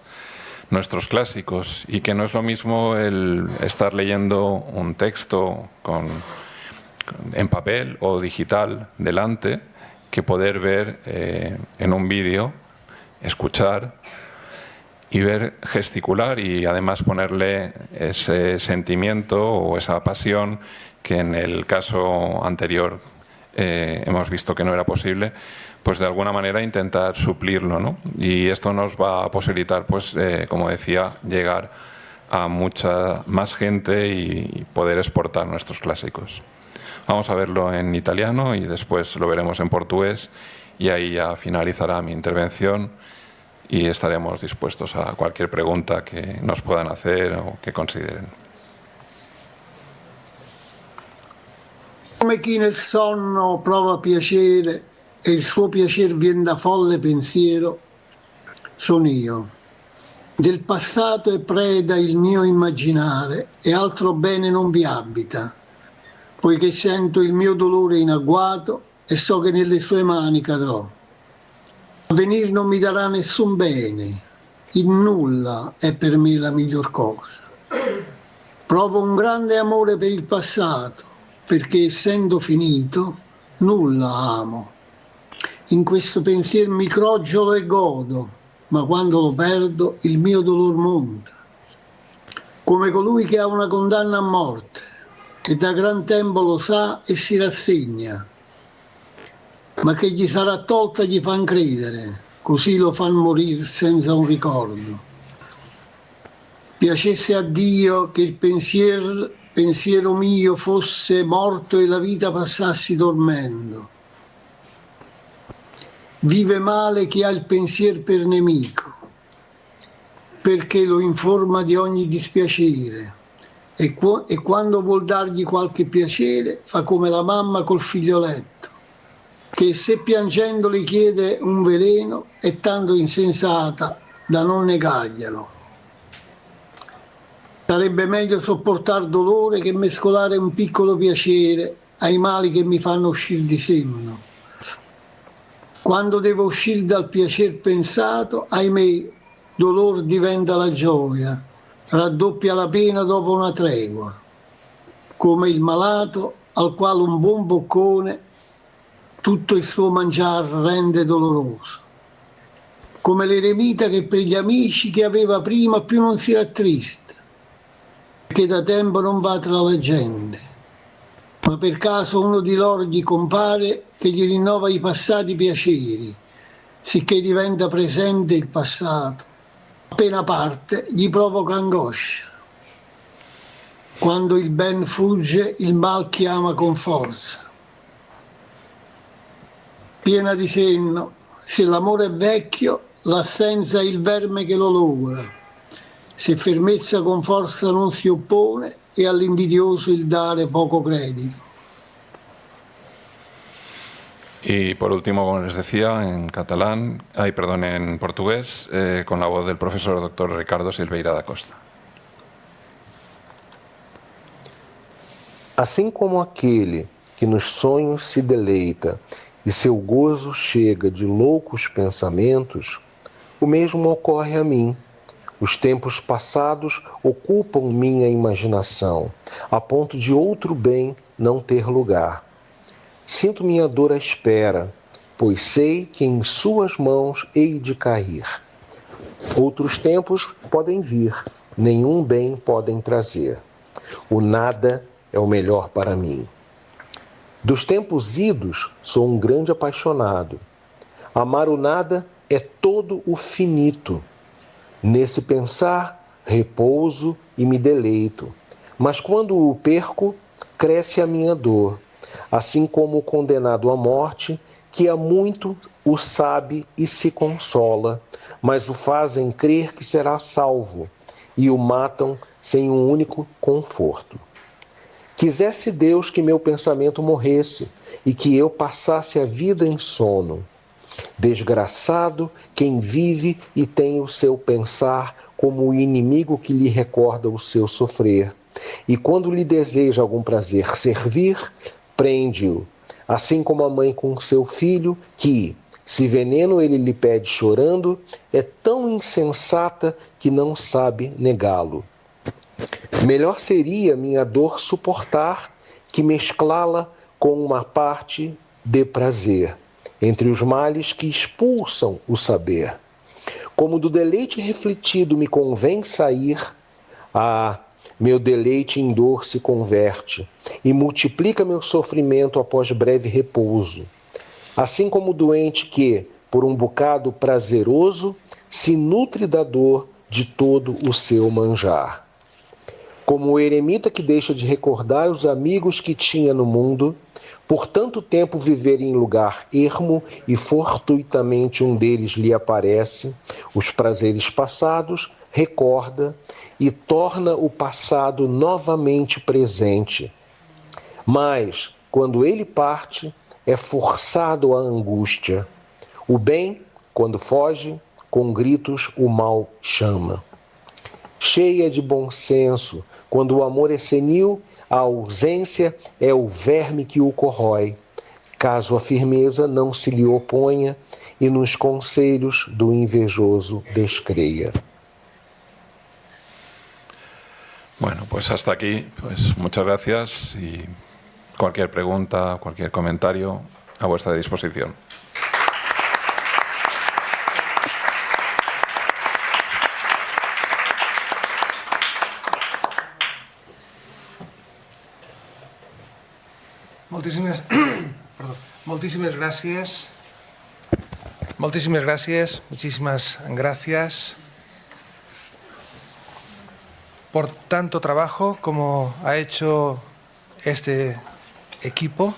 nuestros clásicos, y que no es lo mismo el estar leyendo un texto en papel o digital delante que poder ver en un vídeo, escuchar y ver gesticular y además ponerle ese sentimiento o esa pasión que en el caso anterior hemos visto que no era posible, pues de alguna manera intentar suplirlo, ¿no? Y esto nos va a posibilitar, pues como decía, llegar a mucha más gente y poder exportar nuestros clásicos. Vamos a verlo en italiano y después lo veremos en portugués y ahí ya finalizará mi intervención y estaremos dispuestos a cualquier pregunta que nos puedan hacer o que consideren.
Come chi nel sonno prova piacere e il suo piacer viene da folle pensiero, sono io. Del passato è preda il mio immaginare e altro bene non vi abita, poiché sento il mio dolore in agguato e so che nelle sue mani cadrò. Avvenir non mi darà nessun bene, il nulla è per me la miglior cosa. Provo un grande amore per il passato, perché essendo finito, nulla amo. In questo pensier mi crogiolo e godo, ma quando lo perdo il mio dolor monta. Come colui che ha una condanna a morte, e da gran tempo lo sa e si rassegna, ma che gli sarà tolta gli fan credere, così lo fan morir senza un ricordo. Piacesse a Dio che il pensiero mio fosse morto e la vita passassi dormendo. Vive male chi ha il pensier per nemico, perché lo informa di ogni dispiacere e quando vuol dargli qualche piacere fa come la mamma col figlioletto, che se piangendo le chiede un veleno è tanto insensata da non negarglielo. Sarebbe meglio sopportar dolore che mescolare un piccolo piacere ai mali che mi fanno uscire di senno. Quando devo uscire dal piacer pensato, ahimè, dolor diventa la gioia, raddoppia la pena dopo una tregua, come il malato al quale un buon boccone tutto il suo mangiar rende doloroso, come l'eremita che per gli amici che aveva prima più non si rattrista, che da tempo non va tra la gente, ma per caso uno di loro gli compare che gli rinnova i passati piaceri, sicché diventa presente il passato. Appena parte gli provoca angoscia. Quando il ben fugge, il mal chiama con forza. Piena di senno, se l'amore è vecchio, l'assenza è il verme che lo logora. Se fermezza con forza non si oppone e all'invidioso il dare poco credito.
Y por último, como les decía, en portugués, con la voz del profesor Dr. Ricardo Silveira da Costa.
Assim como aquele que nos sonhos se deleita e seu gozo chega de loucos pensamentos, o mesmo ocorre a mim. Os tempos passados ocupam minha imaginação, a ponto de outro bem não ter lugar. Sinto minha dor à espera, pois sei que em suas mãos hei de cair. Outros tempos podem vir, nenhum bem podem trazer. O nada é o melhor para mim. Dos tempos idos, sou um grande apaixonado. Amar o nada é todo o finito. Nesse pensar, repouso e me deleito. Mas quando o perco, cresce a minha dor. Assim como o condenado à morte, que há muito o sabe e se consola, mas o fazem crer que será salvo, e o matam sem um único conforto. Quisesse Deus que meu pensamento morresse, e que eu passasse a vida em sono. Desgraçado quem vive e tem o seu pensar como o inimigo que lhe recorda o seu sofrer, e quando lhe deseja algum prazer servir, prende-o, assim como a mãe com seu filho, que, se veneno ele lhe pede chorando, é tão insensata que não sabe negá-lo. Melhor seria minha dor suportar que mesclá-la com uma parte de prazer, entre os males que expulsam o saber. Como do deleite refletido me convém sair, meu deleite em dor se converte e multiplica meu sofrimento após breve repouso. Assim como o doente que, por um bocado prazeroso, se nutre da dor de todo o seu manjar. Como o eremita que deixa de recordar os amigos que tinha no mundo, por tanto tempo viver em lugar ermo e fortuitamente um deles lhe aparece, os prazeres passados recorda e torna o passado novamente presente. Mas, quando ele parte, é forçado à angústia. O bem, quando foge, com gritos o mal chama. Cheia de bom senso, quando o amor é senil, a ausência é o verme que o corrói, caso a firmeza não se lhe oponha e nos conselhos do invejoso descreia.
Bueno, pues hasta aquí. Pues muchas gracias y cualquier pregunta, cualquier comentario a vuestra disposición.
Muchísimas gracias por tanto trabajo como ha hecho este equipo.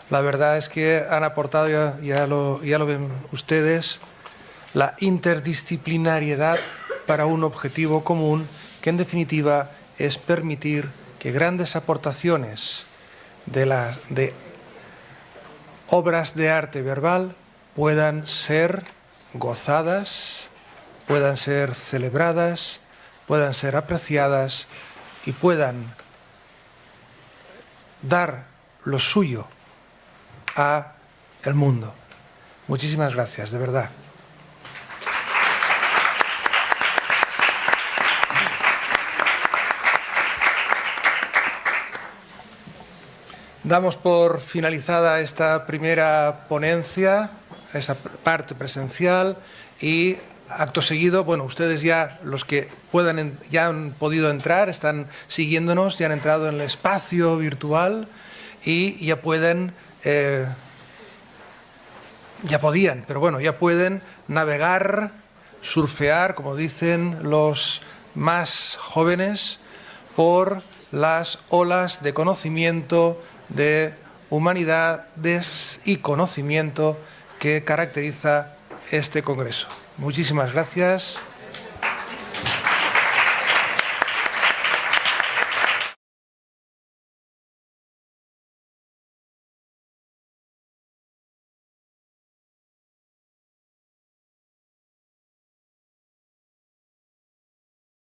La verdad es que han aportado, ya lo ven ustedes, la interdisciplinariedad para un objetivo común que en definitiva es permitir que grandes aportaciones de obras de arte verbal puedan ser gozadas, puedan ser celebradas, puedan ser apreciadas y puedan dar lo suyo a el mundo. Muchísimas gracias, de verdad. Damos por finalizada esta primera ponencia, esta parte presencial, y acto seguido, bueno, ustedes ya, los que puedan, ya han podido entrar, están siguiéndonos, ya han entrado en el espacio virtual y ya pueden, ya podían, pero bueno, ya pueden navegar, surfear, como dicen los más jóvenes, por las olas de conocimiento, de humanidades y conocimiento que caracteriza este Congreso. Muchísimas gracias.